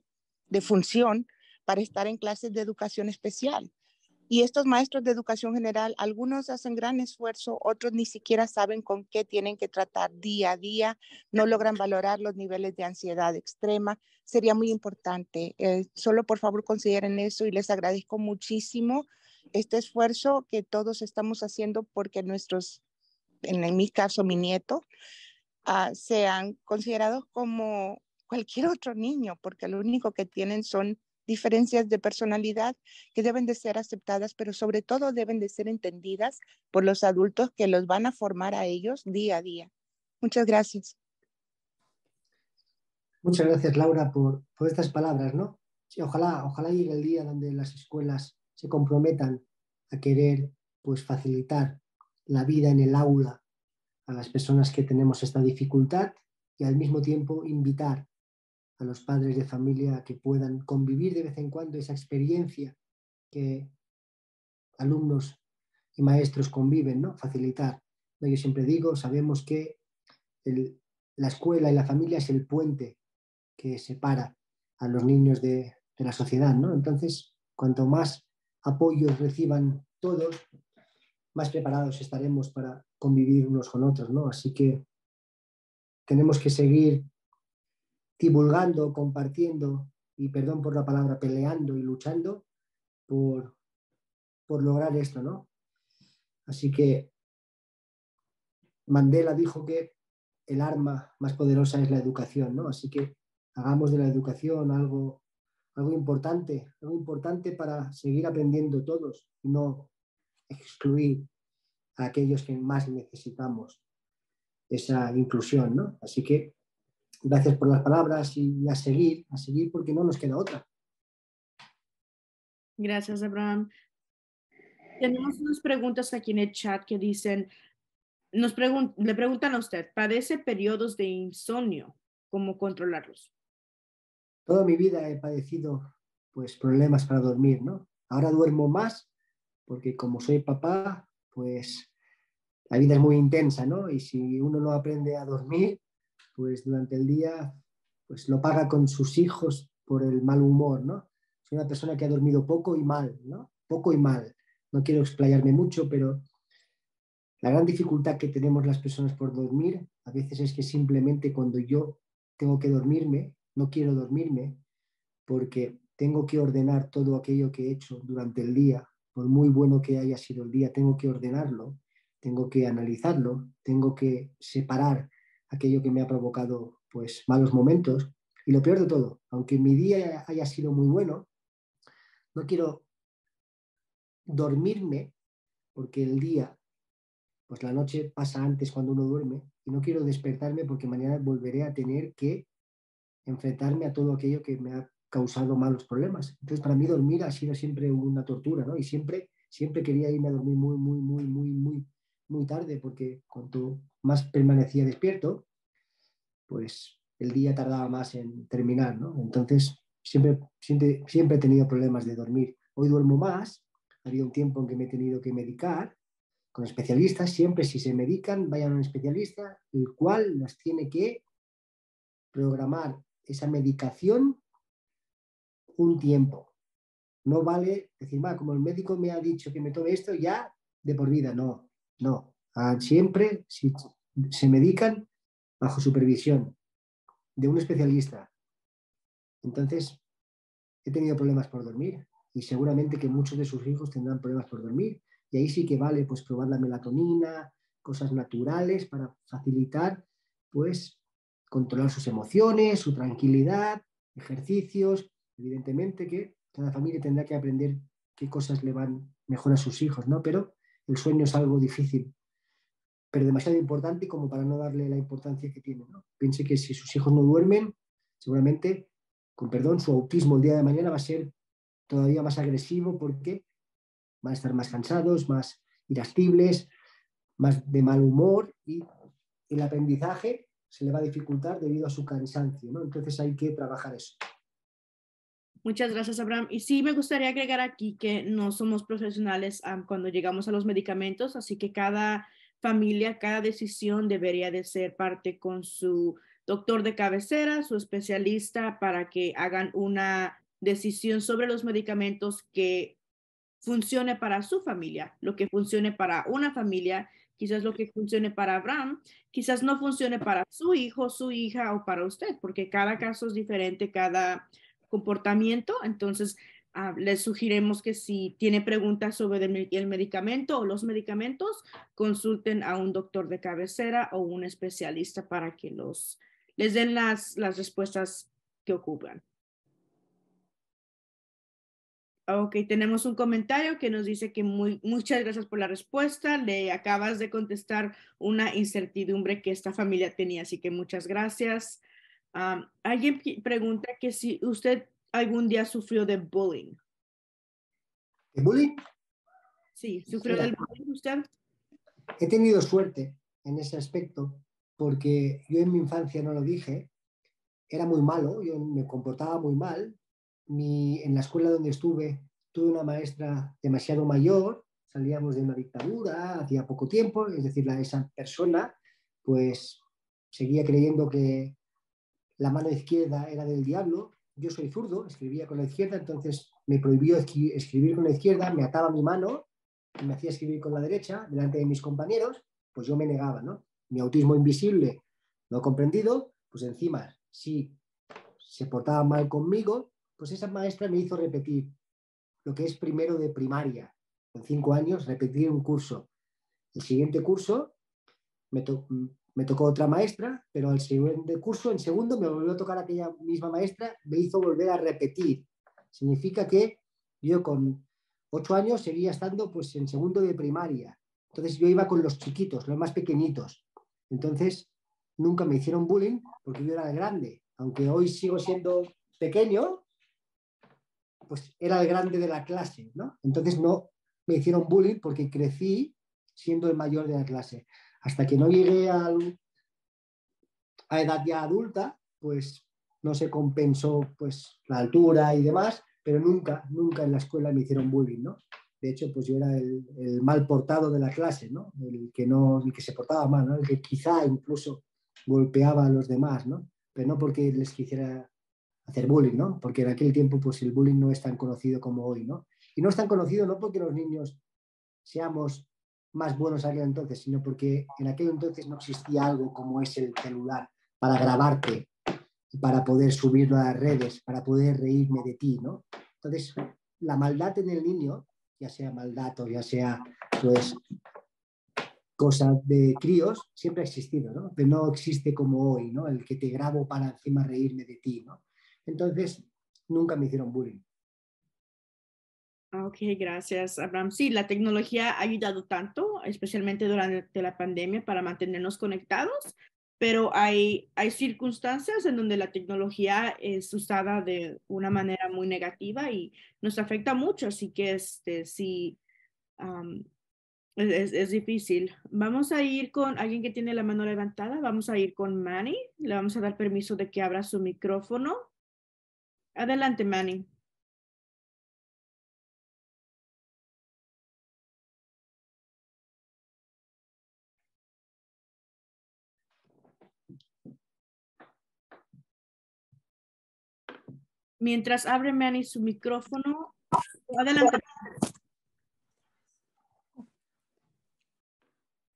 función para estar en clases de educación especial. Y estos maestros de educación general, algunos hacen gran esfuerzo, otros ni siquiera saben con qué tienen que tratar día a día, no logran valorar los niveles de ansiedad extrema. Sería muy importante. Solo por favor consideren eso y les agradezco muchísimo este esfuerzo que todos estamos haciendo porque nuestros, en mi caso, mi nieto, sean considerados como cualquier otro niño, porque lo único que tienen son diferencias de personalidad que deben de ser aceptadas, pero sobre todo deben de ser entendidas por los adultos que los van a formar a ellos día a día. Muchas gracias. Muchas gracias, Laura, por estas palabras, ¿no? Sí, ojalá llegue el día donde las escuelas se comprometan a querer, pues, facilitar la vida en el aula a las personas que tenemos esta dificultad y al mismo tiempo invitar a los padres de familia a que puedan convivir de vez en cuando esa experiencia que alumnos y maestros conviven, ¿no? Facilitar. Yo siempre digo, sabemos que la escuela y la familia es el puente que separa a los niños de la sociedad, ¿no? Entonces, cuanto más apoyos reciban todos, más preparados estaremos para convivir unos con otros, ¿no? Así que tenemos que seguir divulgando, compartiendo y, perdón por la palabra, peleando y luchando por lograr esto, ¿no? Así que Mandela dijo que el arma más poderosa es la educación, ¿no? Así que hagamos de la educación algo importante para seguir aprendiendo todos y no excluir a aquellos que más necesitamos esa inclusión, ¿no? Así que gracias por las palabras y a seguir porque no nos queda otra. Gracias, Abraham. Tenemos unas preguntas aquí en el chat que dicen, le preguntan a usted, ¿padece periodos de insomnio? ¿Cómo controlarlos? Toda mi vida he padecido, pues, problemas para dormir, ¿no? Ahora duermo más porque como soy papá, pues la vida es muy intensa, ¿no? Y si uno no aprende a dormir, pues durante el día, pues lo paga con sus hijos por el mal humor, ¿no? Soy una persona que ha dormido poco y mal, ¿no? Poco y mal. No quiero explayarme mucho, pero la gran dificultad que tenemos las personas por dormir a veces es que simplemente cuando yo tengo que dormirme, no quiero dormirme porque tengo que ordenar todo aquello que he hecho durante el día, por muy bueno que haya sido el día, tengo que ordenarlo, tengo que analizarlo, tengo que separar aquello que me ha provocado, pues, malos momentos. Y lo peor de todo, aunque mi día haya sido muy bueno, no quiero dormirme porque el día, pues la noche pasa antes cuando uno duerme y no quiero despertarme porque mañana volveré a tener que enfrentarme a todo aquello que me ha causado malos problemas. Entonces, para mí dormir ha sido siempre una tortura, ¿no? Y siempre quería irme a dormir muy tarde, porque cuanto más permanecía despierto, pues el día tardaba más en terminar, ¿no? Entonces, siempre he tenido problemas de dormir. Hoy duermo más, ha habido un tiempo en que me he tenido que medicar con especialistas, siempre si se medican, vayan a un especialista, el cual las tiene que programar esa medicación un tiempo. No vale decir, como el médico me ha dicho que me tome esto, ya de por vida. No, no. Siempre si se medican bajo supervisión de un especialista. Entonces, he tenido problemas por dormir y seguramente que muchos de sus hijos tendrán problemas por dormir. Y ahí sí que vale pues probar la melatonina, cosas naturales para facilitar pues controlar sus emociones, su tranquilidad, ejercicios. Evidentemente que cada familia tendrá que aprender qué cosas le van mejor a sus hijos, ¿no? Pero el sueño es algo difícil, pero demasiado importante como para no darle la importancia que tiene, ¿no? Piense que si sus hijos no duermen, seguramente, con perdón, su autismo el día de mañana va a ser todavía más agresivo porque van a estar más cansados, más irascibles, más de mal humor y el aprendizaje se le va a dificultar debido a su cansancio, ¿no? Entonces hay que trabajar eso. Muchas gracias, Abraham. Y sí, me gustaría agregar aquí que no somos profesionales cuando llegamos a los medicamentos, así que cada familia, cada decisión debería de ser parte con su doctor de cabecera, su especialista, para que hagan una decisión sobre los medicamentos que funcione para su familia. Lo que funcione para una familia, quizás lo que funcione para Abraham, quizás no funcione para su hijo, su hija o para usted, porque cada caso es diferente, cada comportamiento. Entonces, les sugerimos que si tiene preguntas sobre el medicamento o los medicamentos, consulten a un doctor de cabecera o un especialista para que les den las respuestas que ocupan. Ok, tenemos un comentario que nos dice que muchas gracias por la respuesta. Le acabas de contestar una incertidumbre que esta familia tenía, así que muchas gracias. Alguien pregunta que si usted algún día sufrió de bullying. ¿El bullying? Sí, ¿sufrió del bullying usted? He tenido suerte en ese aspecto porque yo en mi infancia no lo dije, era muy malo, yo me comportaba muy mal. En la escuela donde estuve tuve una maestra demasiado mayor, salíamos de una dictadura hacía poco tiempo, es decir, esa persona pues seguía creyendo que la mano izquierda era del diablo. Yo soy zurdo, escribía con la izquierda, entonces me prohibió escribir con la izquierda, me ataba mi mano y me hacía escribir con la derecha delante de mis compañeros, pues yo me negaba, ¿no? Mi autismo invisible no comprendido, pues encima, si se portaba mal conmigo, pues esa maestra me hizo repetir lo que es primero de primaria. Con 5 años, repetir un curso. El siguiente curso me tocó otra maestra, pero al siguiente curso, en segundo, me volvió a tocar aquella misma maestra, me hizo volver a repetir. Significa que yo con 8 años seguía estando pues en segundo de primaria. Entonces yo iba con los chiquitos, los más pequeñitos. Entonces nunca me hicieron bullying porque yo era el grande. Aunque hoy sigo siendo pequeño, pues era el grande de la clase, ¿no? Entonces no me hicieron bullying porque crecí siendo el mayor de la clase. Hasta que no llegué a edad ya adulta, pues no se compensó pues la altura y demás, pero nunca en la escuela me hicieron bullying, ¿no? De hecho, pues yo era el mal portado de la clase, ¿no? El que se portaba mal, ¿no? El que quizá incluso golpeaba a los demás, ¿no? Pero no porque les quisiera hacer bullying, ¿no? Porque en aquel tiempo pues el bullying no es tan conocido como hoy, ¿no? Y no es tan conocido no porque los niños seamos más buenos aquel entonces, sino porque en aquel entonces no existía algo como es el celular para grabarte, para poder subirlo a las redes, para poder reírme de ti, ¿no? Entonces, la maldad en el niño, ya sea maldad o ya sea, pues, cosa de críos, siempre ha existido, ¿no? Pero no existe como hoy, ¿no? El que te grabo para encima reírme de ti, ¿no? Entonces, nunca me hicieron bullying. Ok, gracias, Abraham. Sí, la tecnología ha ayudado tanto, especialmente durante la pandemia, para mantenernos conectados, pero hay circunstancias en donde la tecnología es usada de una manera muy negativa y nos afecta mucho, así que sí, um, es difícil. Vamos a ir con alguien que tiene la mano levantada, vamos a ir con Manny, le vamos a dar permiso de que abra su micrófono. Adelante, Manny. Mientras abre Manny su micrófono, adelante.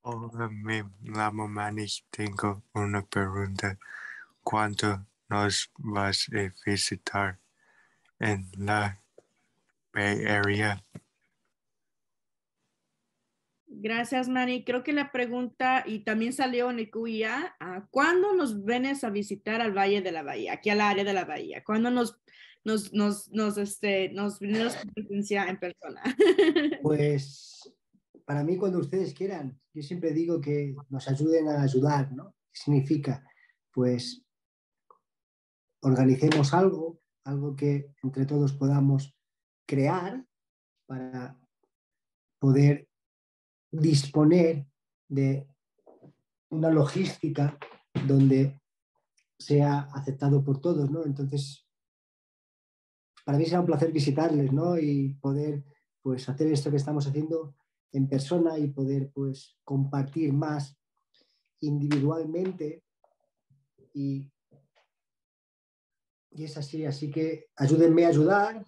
Hola, me llamo Manny. Tengo una pregunta. ¿Cuándo nos vas a visitar en la Bay Area. Gracias, Manny. Creo que la pregunta, y también salió en el QIA, ¿cuándo nos vienes a visitar al Valle de la Bahía, aquí al área de la Bahía? ¿Cuándo nos vienes a presencia en persona? Pues para mí, cuando ustedes quieran, yo siempre digo que nos ayuden a ayudar, ¿no? ¿Qué significa? Pues organicemos algo que entre todos podamos crear para poder disponer de una logística donde sea aceptado por todos, ¿no? Entonces, para mí será un placer visitarles, ¿no? Y poder, pues, hacer esto que estamos haciendo en persona y poder, pues, compartir más individualmente y es así. Así que ayúdenme a ayudar,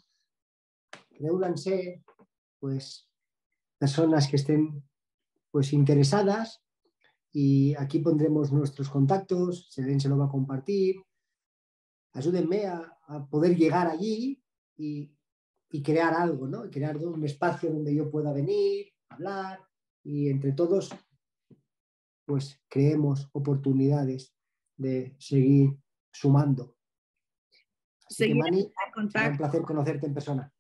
reúnanse, pues, personas que estén, pues, interesadas y aquí pondremos nuestros contactos, Selene se lo va a compartir. Ayúdenme a poder llegar allí y crear algo, ¿no? Crear un espacio donde yo pueda venir, hablar y entre todos pues creemos oportunidades de seguir sumando. Así que, Seguiremos Manny, en será un contacto. placer conocerte en persona.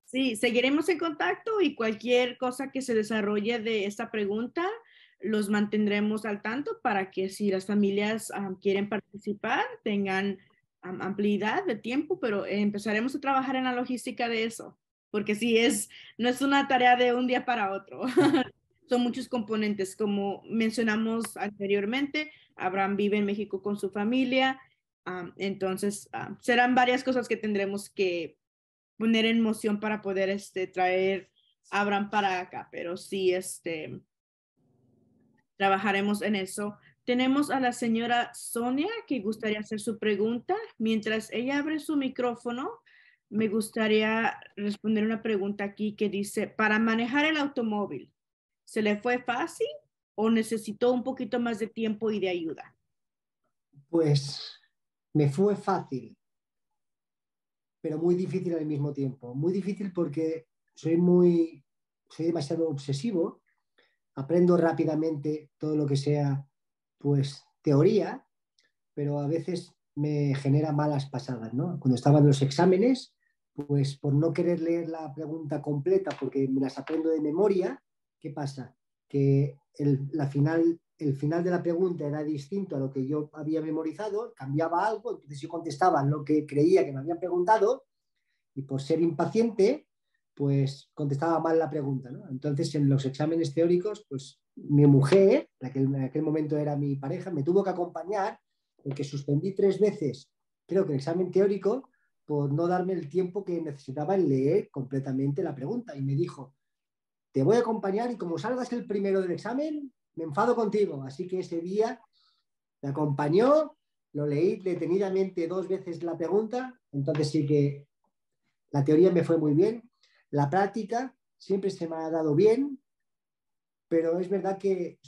Sí, seguiremos en contacto y cualquier cosa que se desarrolle de esta pregunta, los mantendremos al tanto para que si las familias quieren participar, tengan ampliedad de tiempo, pero empezaremos a trabajar en la logística de eso, porque sí no es una tarea de un día para otro. Son muchos componentes, como mencionamos anteriormente. Abraham vive en México con su familia, entonces serán varias cosas que tendremos que poner en moción para poder traer a Abraham para acá, pero sí, trabajaremos en eso. Tenemos a la señora Sonia que gustaría hacer su pregunta. Mientras ella abre su micrófono, me gustaría responder una pregunta aquí que dice, para manejar el automóvil, ¿se le fue fácil o necesitó un poquito más de tiempo y de ayuda? Pues me fue fácil, pero muy difícil al mismo tiempo. Muy difícil porque soy demasiado obsesivo, aprendo rápidamente todo lo que sea, pues, teoría, pero a veces me genera malas pasadas, ¿no? Cuando estaban los exámenes, pues por no querer leer la pregunta completa, porque me las aprendo de memoria, ¿qué pasa? Que el final de la pregunta era distinto a lo que yo había memorizado, cambiaba algo, entonces yo contestaba lo que creía que me habían preguntado y por ser impaciente, pues contestaba mal la pregunta, ¿no? Entonces, en los exámenes teóricos, pues mi mujer, la que en aquel momento era mi pareja, me tuvo que acompañar porque suspendí 3 veces, creo que el examen teórico, por no darme el tiempo que necesitaba en leer completamente la pregunta. Y me dijo, te voy a acompañar y como salgas el primero del examen, me enfado contigo. Así que ese día me acompañó, lo leí detenidamente 2 veces la pregunta, entonces sí que la teoría me fue muy bien, la práctica siempre se me ha dado bien, pero es verdad que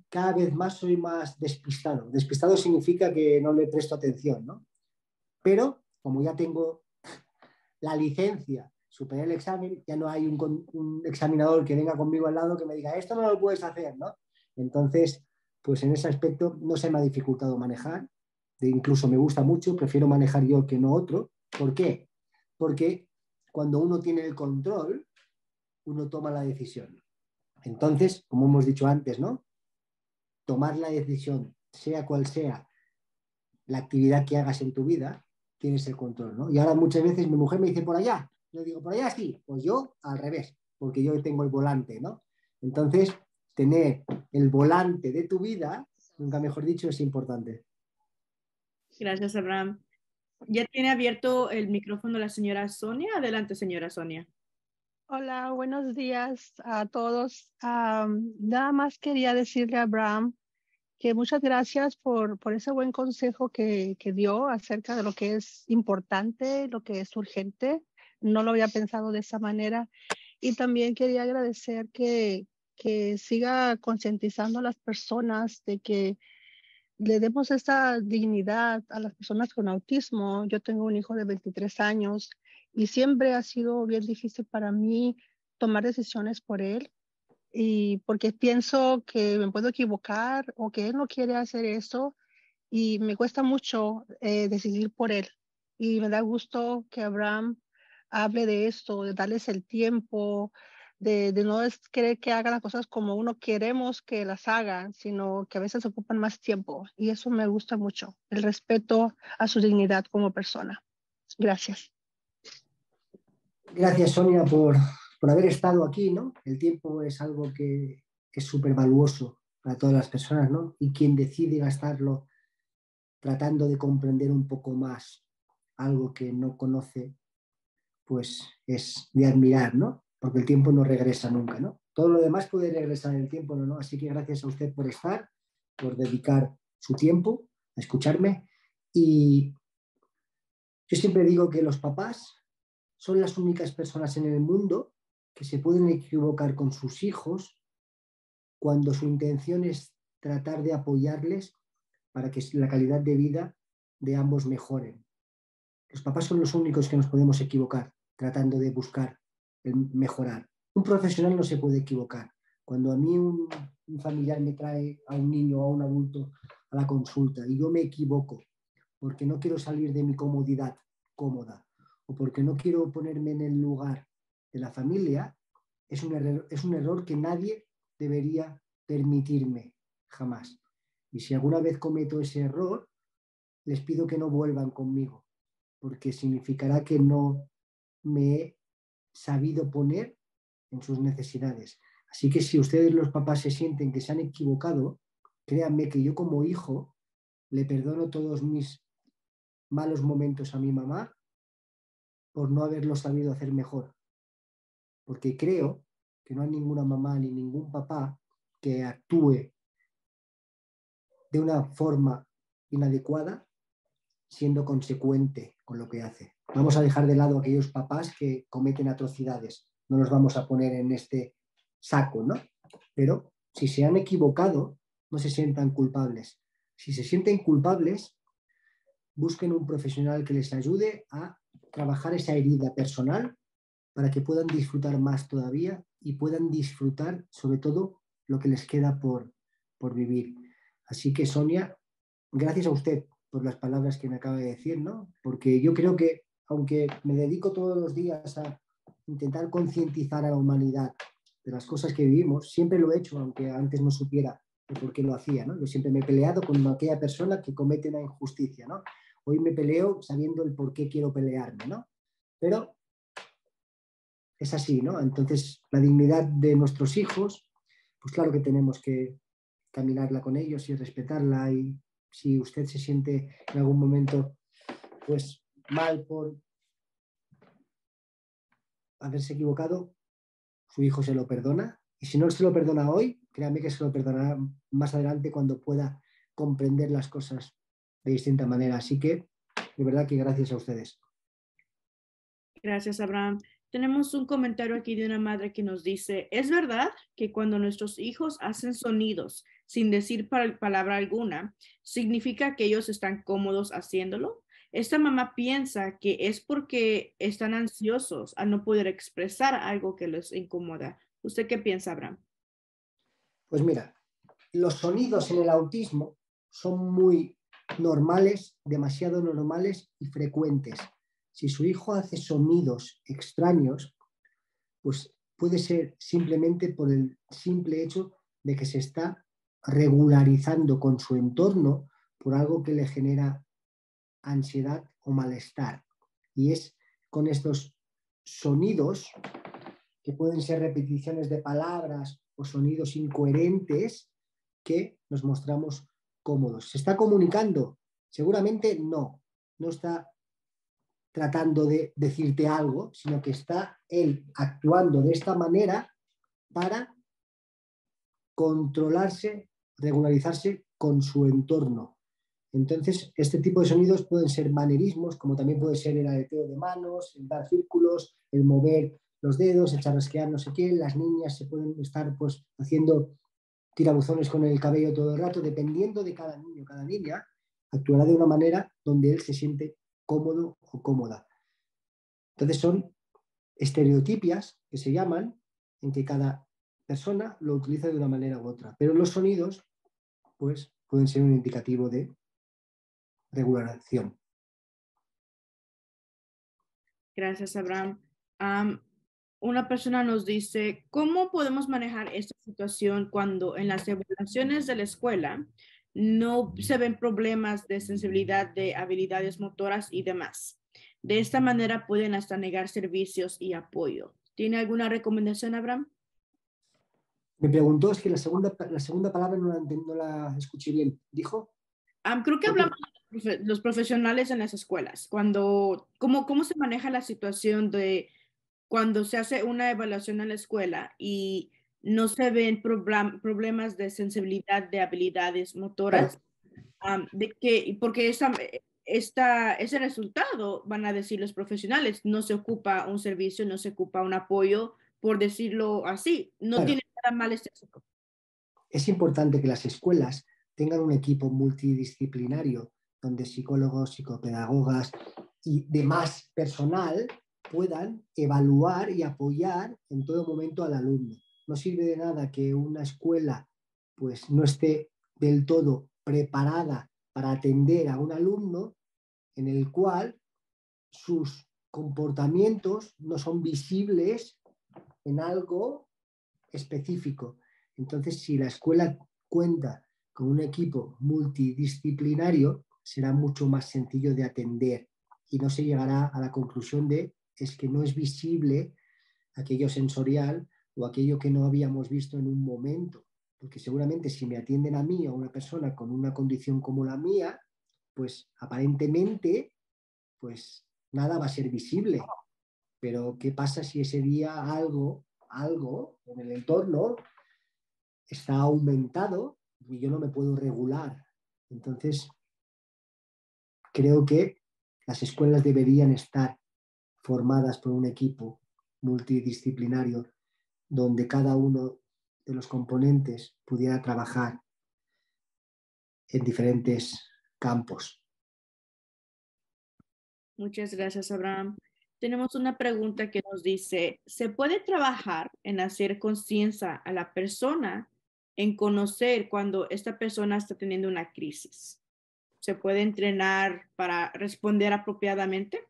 cada vez más soy más despistado. Despistado significa que no le presto atención, ¿no? Pero como ya tengo la licencia, superé el examen, ya no hay un examinador que venga conmigo al lado que me diga, esto no lo puedes hacer, ¿no? Entonces, pues en ese aspecto no se me ha dificultado manejar, incluso me gusta mucho, prefiero manejar yo que no otro. ¿Por qué? Porque cuando uno tiene el control, uno toma la decisión. Entonces, como hemos dicho antes, ¿no? Tomar la decisión, sea cual sea la actividad que hagas en tu vida, tienes el control, ¿no? Y ahora muchas veces mi mujer me dice por allá, yo digo por allá sí, pues yo al revés, porque yo tengo el volante, ¿no? Entonces, tener el volante de tu vida, nunca mejor dicho, es importante. Gracias, Abraham. Ya tiene abierto el micrófono la señora Sonia. Adelante, señora Sonia. Hola, buenos días a todos. Nada más quería decirle a Abraham que muchas gracias por ese buen consejo que dio acerca de lo que es importante, lo que es urgente. No lo había pensado de esa manera. Y también quería agradecer que siga concientizando a las personas de que le demos esa dignidad a las personas con autismo. Yo tengo un hijo de 23 años y siempre ha sido bien difícil para mí tomar decisiones por él, y porque pienso que me puedo equivocar o que él no quiere hacer eso, y me cuesta mucho decidir por él. Y me da gusto que Abraham hable de esto, de darles el tiempo, de no querer que haga las cosas como uno queremos que las hagan, sino que a veces ocupan más tiempo. Y eso me gusta mucho, el respeto a su dignidad como persona. Gracias. Gracias, Sonia, por haber estado aquí, ¿no? El tiempo es algo que es súper valuoso para todas las personas, ¿no? Y quien decide gastarlo tratando de comprender un poco más algo que no conoce, pues es de admirar, ¿no? Porque el tiempo no regresa nunca, ¿no? Todo lo demás puede regresar en el tiempo, ¿no? Así que gracias a usted por estar, por dedicar su tiempo a escucharme. Y yo siempre digo que los papás son las únicas personas en el mundo que se pueden equivocar con sus hijos cuando su intención es tratar de apoyarles para que la calidad de vida de ambos mejore. Los papás son los únicos que nos podemos equivocar tratando de buscar el mejorar. Un profesional no se puede equivocar. Cuando a mí un familiar me trae a un niño o a un adulto a la consulta y yo me equivoco porque no quiero salir de mi comodidad cómoda o porque no quiero ponerme en el lugar de la familia, es un error que nadie debería permitirme jamás. Y si alguna vez cometo ese error, les pido que no vuelvan conmigo, porque significará que no me he sabido poner en sus necesidades. Así que si ustedes los papás se sienten que se han equivocado, créanme que yo como hijo le perdono todos mis malos momentos a mi mamá por no haberlo sabido hacer mejor. Porque creo que no hay ninguna mamá ni ningún papá que actúe de una forma inadecuada siendo consecuente con lo que hace. Vamos a dejar de lado a aquellos papás que cometen atrocidades. No los vamos a poner en este saco, ¿no? Pero si se han equivocado, no se sientan culpables. Si se sienten culpables, busquen un profesional que les ayude a trabajar esa herida personal para que puedan disfrutar más todavía y puedan disfrutar sobre todo lo que les queda por vivir. Así que, Sonia, gracias a usted por las palabras que me acaba de decir, ¿no? Porque yo creo que, aunque me dedico todos los días a intentar concientizar a la humanidad de las cosas que vivimos, siempre lo he hecho, aunque antes no supiera por qué lo hacía, ¿no? Yo siempre me he peleado con aquella persona que comete una injusticia, ¿no? Hoy me peleo sabiendo el por qué quiero pelearme, ¿no? Pero es así, ¿no? Entonces, la dignidad de nuestros hijos, pues claro que tenemos que caminarla con ellos y respetarla. Y si usted se siente en algún momento pues mal por haberse equivocado, su hijo se lo perdona. Y si no se lo perdona hoy, créame que se lo perdonará más adelante cuando pueda comprender las cosas de distinta manera. Así que, de verdad que gracias a ustedes. Gracias, Abraham. Tenemos un comentario aquí de una madre que nos dice, ¿es verdad que cuando nuestros hijos hacen sonidos sin decir palabra alguna, significa que ellos están cómodos haciéndolo? Esta mamá piensa que es porque están ansiosos al no poder expresar algo que les incomoda. ¿Usted qué piensa, Abraham? Pues mira, los sonidos en el autismo son muy normales, demasiado normales y frecuentes. Si su hijo hace sonidos extraños, pues puede ser simplemente por el simple hecho de que se está regularizando con su entorno por algo que le genera ansiedad o malestar. Y es con estos sonidos, que pueden ser repeticiones de palabras o sonidos incoherentes, que nos mostramos cómodos. ¿Se está comunicando? Seguramente no. No está tratando de decirte algo, sino que está él actuando de esta manera para controlarse, regularizarse con su entorno. Entonces, este tipo de sonidos pueden ser manerismos, como también puede ser el aleteo de manos, el dar círculos, el mover los dedos, el charrasquear no sé qué. Las niñas se pueden estar pues haciendo tirabuzones con el cabello todo el rato. Dependiendo de cada niño, cada niña, actuará de una manera donde él se siente cómodo o cómoda. Entonces son estereotipias que se llaman, en que cada persona lo utiliza de una manera u otra, pero los sonidos pues, pueden ser un indicativo de regulación. Gracias, Abraham. Una persona nos dice, ¿cómo podemos manejar esta situación cuando en las evaluaciones de la escuela no se ven problemas de sensibilidad, de habilidades motoras y demás? De esta manera pueden hasta negar servicios y apoyo. ¿Tiene alguna recomendación, Abraham? Me preguntó, es que la segunda palabra no la escuché bien. ¿Dijo? Creo que hablamos de los profesionales en las escuelas. ¿Cómo se maneja la situación de cuando se hace una evaluación en la escuela y no se ven problemas de sensibilidad, de habilidades motoras? Porque ese resultado, van a decir los profesionales, no se ocupa un servicio, no se ocupa un apoyo, por decirlo así. No Claro. tiene nada mal este asunto. Es importante que las escuelas tengan un equipo multidisciplinario donde psicólogos, psicopedagogas y demás personal puedan evaluar y apoyar en todo momento al alumno. No sirve de nada que una escuela pues, no esté del todo preparada para atender a un alumno en el cual sus comportamientos no son visibles en algo específico. Entonces, si la escuela cuenta con un equipo multidisciplinario, será mucho más sencillo de atender y no se llegará a la conclusión de es que no es visible aquello sensorial o aquello que no habíamos visto en un momento. Porque seguramente si me atienden a mí o a una persona con una condición como la mía, pues aparentemente, pues nada va a ser visible. Pero ¿qué pasa si ese día algo en el entorno está aumentado y yo no me puedo regular? Entonces, creo que las escuelas deberían estar formadas por un equipo multidisciplinario donde cada uno de los componentes pudiera trabajar en diferentes campos. Muchas gracias, Abraham. Tenemos una pregunta que nos dice, ¿se puede trabajar en hacer conciencia a la persona en conocer cuando esta persona está teniendo una crisis? ¿Se puede entrenar para responder apropiadamente?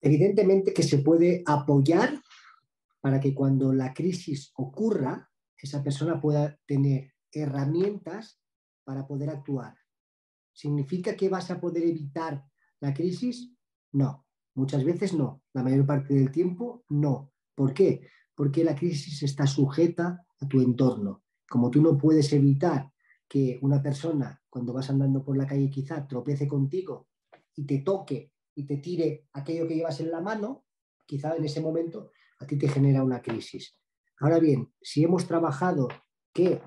Evidentemente que se puede apoyar para que cuando la crisis ocurra, esa persona pueda tener herramientas para poder actuar. ¿Significa que vas a poder evitar la crisis? No, muchas veces no. La mayor parte del tiempo no. ¿Por qué? Porque la crisis está sujeta a tu entorno. Como tú no puedes evitar que una persona, cuando vas andando por la calle, quizá tropece contigo y te toque y te tire aquello que llevas en la mano, quizá en ese momento a ti te genera una crisis. Ahora bien, si hemos trabajado que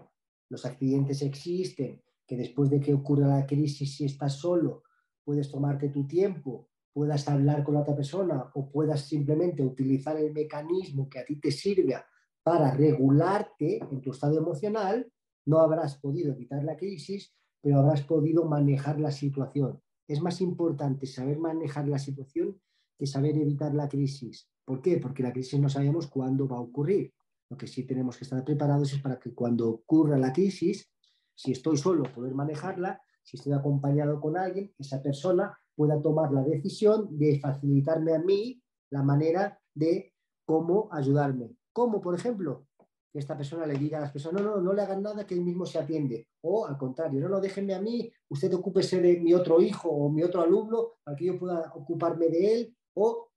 los accidentes existen, que después de que ocurra la crisis, si estás solo, puedes tomarte tu tiempo, puedas hablar con la otra persona o puedas simplemente utilizar el mecanismo que a ti te sirva para regularte en tu estado emocional, no habrás podido evitar la crisis, pero habrás podido manejar la situación. Es más importante saber manejar la situación que saber evitar la crisis. ¿Por qué? Porque la crisis no sabemos cuándo va a ocurrir. Lo que sí tenemos que estar preparados es para que cuando ocurra la crisis, si estoy solo, poder manejarla, si estoy acompañado con alguien, esa persona pueda tomar la decisión de facilitarme a mí la manera de cómo ayudarme. Como, por ejemplo, que esta persona le diga a las personas, no le hagan nada, que él mismo se atiende. O al contrario, no, déjenme a mí, usted ocúpese de mi otro hijo o mi otro alumno para que yo pueda ocuparme de él, o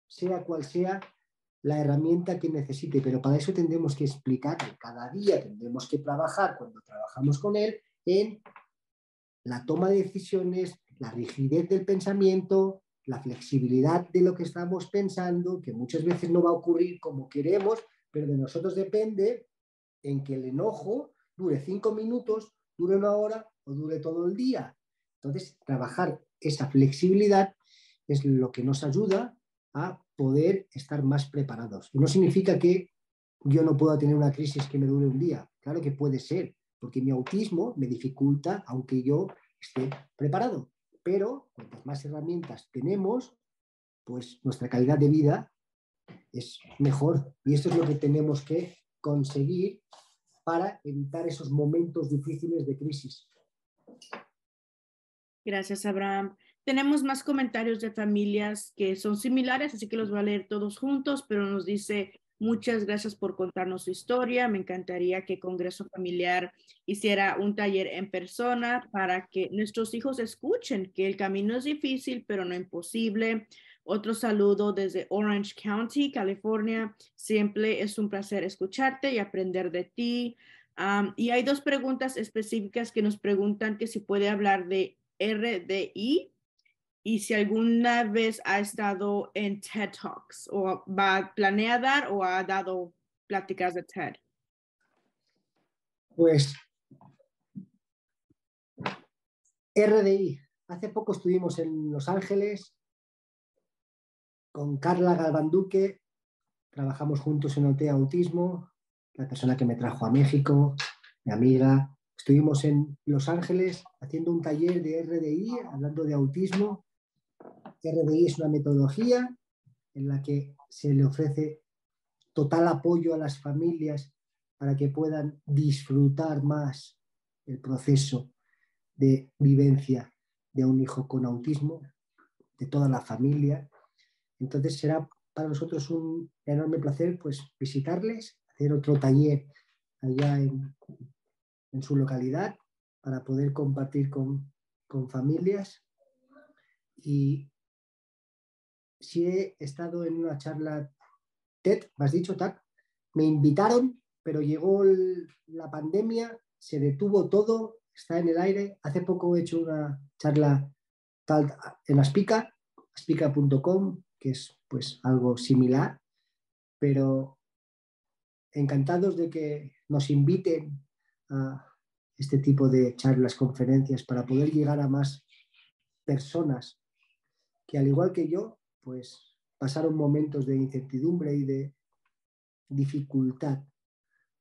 sea cual sea la herramienta que necesite, pero para eso tendremos que explicarle, cada día tendremos que trabajar cuando trabajamos con él en la toma de decisiones, la rigidez del pensamiento, la flexibilidad de lo que estamos pensando, que muchas veces no va a ocurrir como queremos, pero de nosotros depende en que el enojo dure 5 minutos, dure 1 hora o dure todo el día. Entonces, trabajar esa flexibilidad es lo que nos ayuda a poder estar más preparados. Y no significa que yo no pueda tener una crisis que me dure un día. Claro que puede ser, porque mi autismo me dificulta, aunque yo esté preparado. Pero cuantas más herramientas tenemos, pues nuestra calidad de vida es mejor. Y esto es lo que tenemos que conseguir para evitar esos momentos difíciles de crisis. Gracias, Abraham. Tenemos más comentarios de familias que son similares, así que los voy a leer todos juntos, pero nos dice: muchas gracias por contarnos su historia. Me encantaría que Congreso Familiar hiciera un taller en persona para que nuestros hijos escuchen que el camino es difícil, pero no imposible. Otro saludo desde Orange County, California. Siempre es un placer escucharte y aprender de ti. Y hay dos preguntas específicas que nos preguntan que si puede hablar de RDI y si alguna vez ha estado en TED Talks o planea dar o ha dado pláticas de TED. Pues RDI. Hace poco estuvimos en Los Ángeles con Carla Galván-Duque, trabajamos juntos en OT Autismo, la persona que me trajo a México, mi amiga. Estuvimos en Los Ángeles haciendo un taller de RDI, hablando de autismo. RDI es una metodología en la que se le ofrece total apoyo a las familias para que puedan disfrutar más el proceso de vivencia de un hijo con autismo, de toda la familia. Entonces será para nosotros un enorme placer pues visitarles, hacer otro taller allá en su localidad para poder compartir con familias. Y si he estado en una charla TED, ¿me has dicho, TAC? Me invitaron, pero llegó la pandemia, se detuvo todo, está en el aire. Hace poco he hecho una charla en aspica.com, que es pues algo similar, pero encantados de que nos inviten a este tipo de charlas, conferencias, para poder llegar a más personas que, al igual que yo, pues pasaron momentos de incertidumbre y de dificultad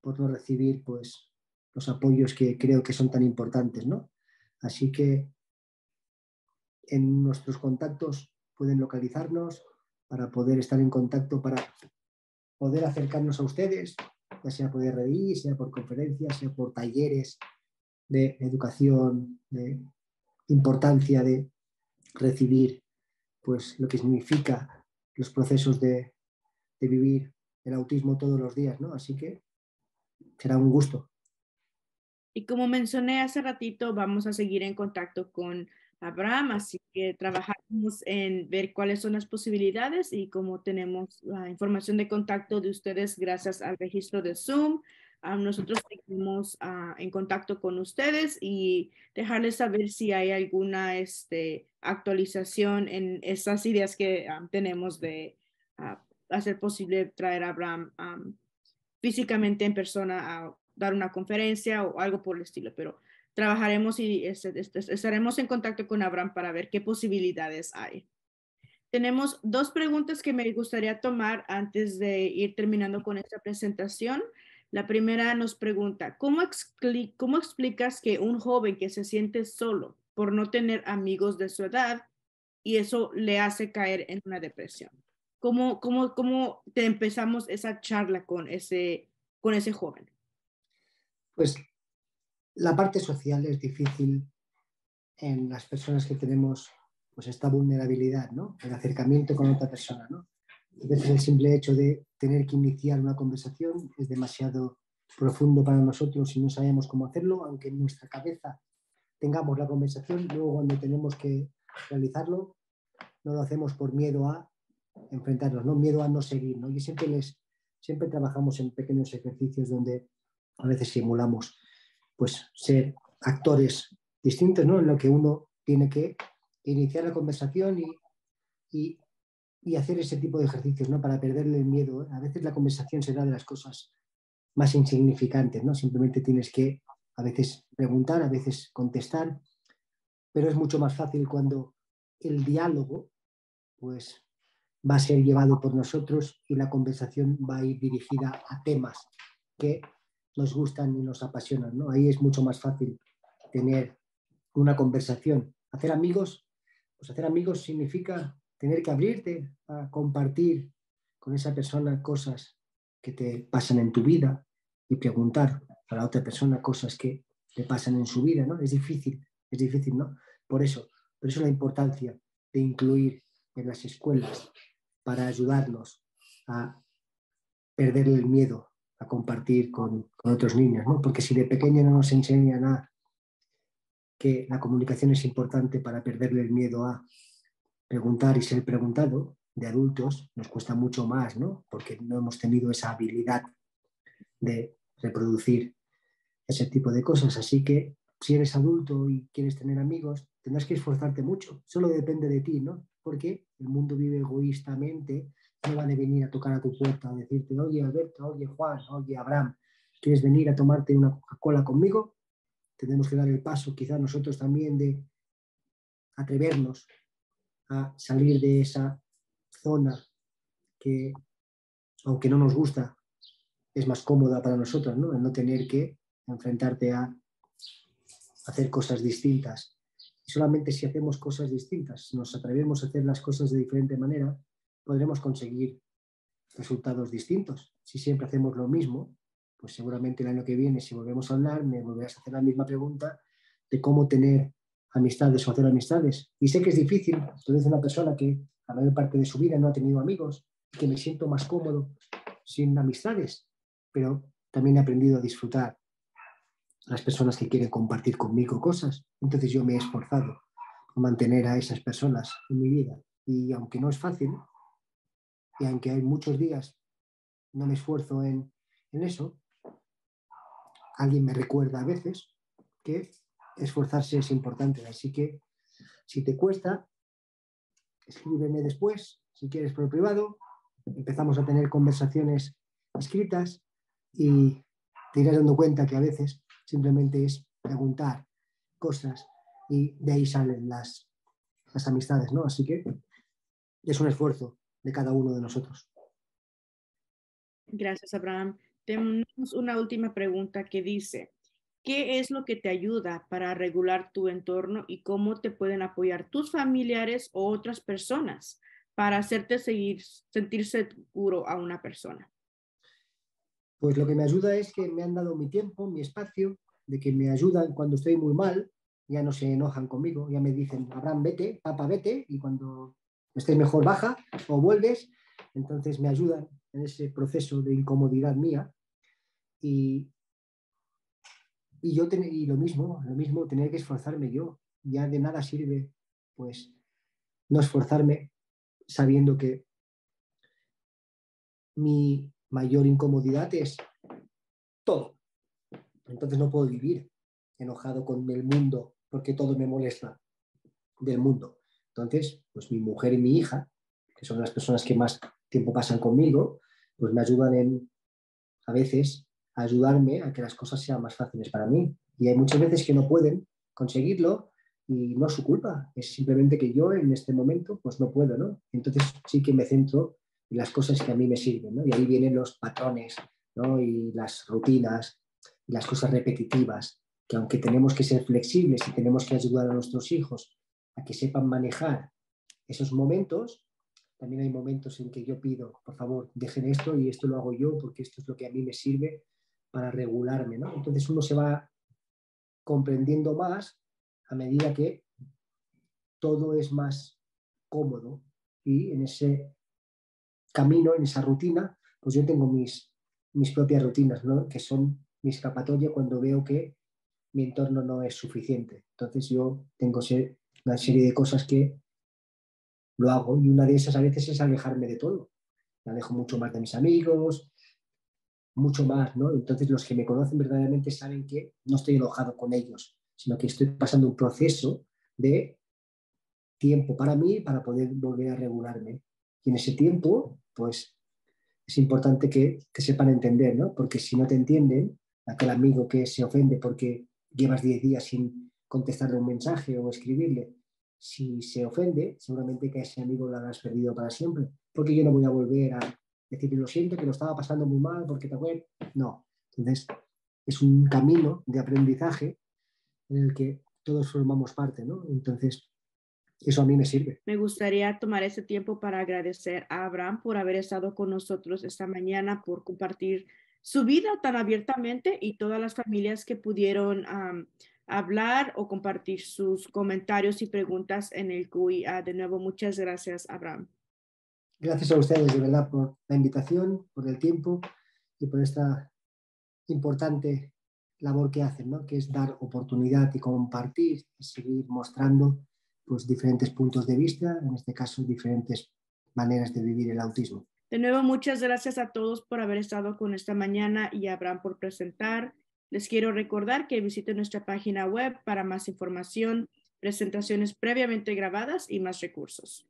por no recibir pues los apoyos que creo que son tan importantes, ¿no? Así que en nuestros contactos pueden localizarnos para poder estar en contacto, para poder acercarnos a ustedes, ya sea por RDI, sea por conferencias, sea por talleres de educación, de importancia de recibir pues lo que significa los procesos de vivir el autismo todos los días, ¿no? Así que será un gusto. Y como mencioné hace ratito, vamos a seguir en contacto con Abraham, así que trabajamos en ver cuáles son las posibilidades y como tenemos la información de contacto de ustedes gracias al registro de Zoom, nosotros seguimos en contacto con ustedes y dejarles saber si hay alguna actualización en esas ideas que tenemos de hacer posible traer a Abraham físicamente en persona a dar una conferencia o algo por el estilo, pero trabajaremos y estaremos en contacto con Abraham para ver qué posibilidades hay. Tenemos dos preguntas que me gustaría tomar antes de ir terminando con esta presentación. La primera nos pregunta: ¿cómo explicas que un joven que se siente solo por no tener amigos de su edad y eso le hace caer en una depresión? ¿Cómo te empezamos esa charla con ese joven? Pues la parte social es difícil en las personas que tenemos pues esta vulnerabilidad, ¿no? El acercamiento con otra persona, ¿no? A veces el simple hecho de tener que iniciar una conversación es demasiado profundo para nosotros y no sabemos cómo hacerlo, aunque en nuestra cabeza tengamos la conversación, luego cuando tenemos que realizarlo no lo hacemos por miedo a enfrentarnos, ¿no? Miedo a no seguir, ¿no? Y siempre trabajamos en pequeños ejercicios donde a veces simulamos pues ser actores distintos, ¿no? En lo que uno tiene que iniciar la conversación y hacer ese tipo de ejercicios, ¿no? Para perderle el miedo, ¿eh? A veces la conversación será de las cosas más insignificantes, ¿no? Simplemente tienes que a veces preguntar, a veces contestar, pero es mucho más fácil cuando el diálogo pues va a ser llevado por nosotros y la conversación va a ir dirigida a temas que nos gustan y nos apasionan, ¿no? Ahí es mucho más fácil tener una conversación. Hacer amigos, pues hacer amigos significa tener que abrirte a compartir con esa persona cosas que te pasan en tu vida y preguntar a la otra persona cosas que le pasan en su vida, ¿no? Es difícil, ¿no? Por eso la importancia de incluir en las escuelas para ayudarnos a perder el miedo a compartir con otros niños, ¿no? Porque si de pequeño no nos enseñan a que la comunicación es importante para perderle el miedo a preguntar y ser preguntado, de adultos nos cuesta mucho más, ¿no? Porque no hemos tenido esa habilidad de reproducir ese tipo de cosas. Así que si eres adulto y quieres tener amigos, tendrás que esforzarte mucho. Solo depende de ti, ¿no? Porque el mundo vive egoístamente. No van a venir a tocar a tu puerta a decirte, oye Alberto, oye Juan, oye Abraham, ¿quieres venir a tomarte una Coca-Cola conmigo? Tenemos que dar el paso quizá nosotros también de atrevernos a salir de esa zona que, aunque no nos gusta, es más cómoda para nosotros, ¿no? El no tener que enfrentarte a hacer cosas distintas. Y solamente si hacemos cosas distintas, nos atrevemos a hacer las cosas de diferente manera, podremos conseguir resultados distintos. Si siempre hacemos lo mismo, pues seguramente el año que viene, si volvemos a hablar, me volverás a hacer la misma pregunta de cómo tener amistades o hacer amistades. Y sé que es difícil, tú eres una persona que la mayor parte de su vida no ha tenido amigos, que me siento más cómodo sin amistades, pero también he aprendido a disfrutar las personas que quieren compartir conmigo cosas. Entonces yo me he esforzado a mantener a esas personas en mi vida. Y aunque no es fácil, y aunque hay muchos días no me esfuerzo en eso, alguien me recuerda a veces que esforzarse es importante. Así que si te cuesta, escríbeme después, si quieres por privado, empezamos a tener conversaciones escritas y te irás dando cuenta que a veces simplemente es preguntar cosas y de ahí salen las amistades, ¿no? Así que es un esfuerzo de cada uno de nosotros. Gracias, Abraham. Tenemos una última pregunta que dice, ¿qué es lo que te ayuda para regular tu entorno y cómo te pueden apoyar tus familiares o otras personas para hacerte sentir seguro a una persona? Pues lo que me ayuda es que me han dado mi tiempo, mi espacio, de que me ayudan cuando estoy muy mal, ya no se enojan conmigo, ya me dicen, Abraham, vete, papá, vete, y cuando estés mejor baja o vuelves, entonces me ayudan en ese proceso de incomodidad mía. Y lo mismo, tener que esforzarme yo. Ya de nada sirve, pues, no esforzarme sabiendo que mi mayor incomodidad es todo. Entonces no puedo vivir enojado con el mundo porque todo me molesta del mundo. Entonces, pues mi mujer y mi hija, que son las personas que más tiempo pasan conmigo, pues me ayudan a veces a ayudarme a que las cosas sean más fáciles para mí. Y hay muchas veces que no pueden conseguirlo y no es su culpa, es simplemente que yo en este momento pues no puedo, ¿no? Entonces sí que me centro en las cosas que a mí me sirven, ¿no? Y ahí vienen los patrones, ¿no? Y las rutinas, y las cosas repetitivas, que aunque tenemos que ser flexibles y tenemos que ayudar a nuestros hijos a que sepan manejar esos momentos, también hay momentos en que yo pido, por favor, dejen esto y esto lo hago yo porque esto es lo que a mí me sirve para regularme, ¿no? Entonces uno se va comprendiendo más a medida que todo es más cómodo y en ese camino, en esa rutina, pues yo tengo mis propias rutinas, ¿no? Que son mi escapatoria cuando veo que mi entorno no es suficiente. Entonces yo tengo una serie de cosas que lo hago y una de esas a veces es alejarme de todo. Me alejo mucho más de mis amigos, mucho más, ¿no? Entonces los que me conocen verdaderamente saben que no estoy enojado con ellos, sino que estoy pasando un proceso de tiempo para mí para poder volver a regularme. Y en ese tiempo, pues es importante que sepan entender, ¿no? Porque si no te entienden, aquel amigo que se ofende porque llevas 10 días sin contestarle un mensaje o escribirle, si se ofende, seguramente que a ese amigo lo habrás perdido para siempre, porque yo no voy a volver a decirle lo siento, que lo estaba pasando muy mal, porque te acuerdas. No. Entonces, es un camino de aprendizaje en el que todos formamos parte, ¿no? Entonces, Eso a mí me sirve. Me gustaría tomar ese tiempo para agradecer a Abraham por haber estado con nosotros esta mañana, por compartir su vida tan abiertamente y todas las familias que pudieron hablar o compartir sus comentarios y preguntas en el CUI. De nuevo, muchas gracias, Abraham. Gracias a ustedes de verdad por la invitación, por el tiempo y por esta importante labor que hacen, ¿no? Que es dar oportunidad y compartir y seguir mostrando pues, diferentes puntos de vista, en este caso diferentes maneras de vivir el autismo. De nuevo, muchas gracias a todos por haber estado con esta mañana y a Abraham por presentar. Les quiero recordar que visiten nuestra página web para más información, presentaciones previamente grabadas y más recursos.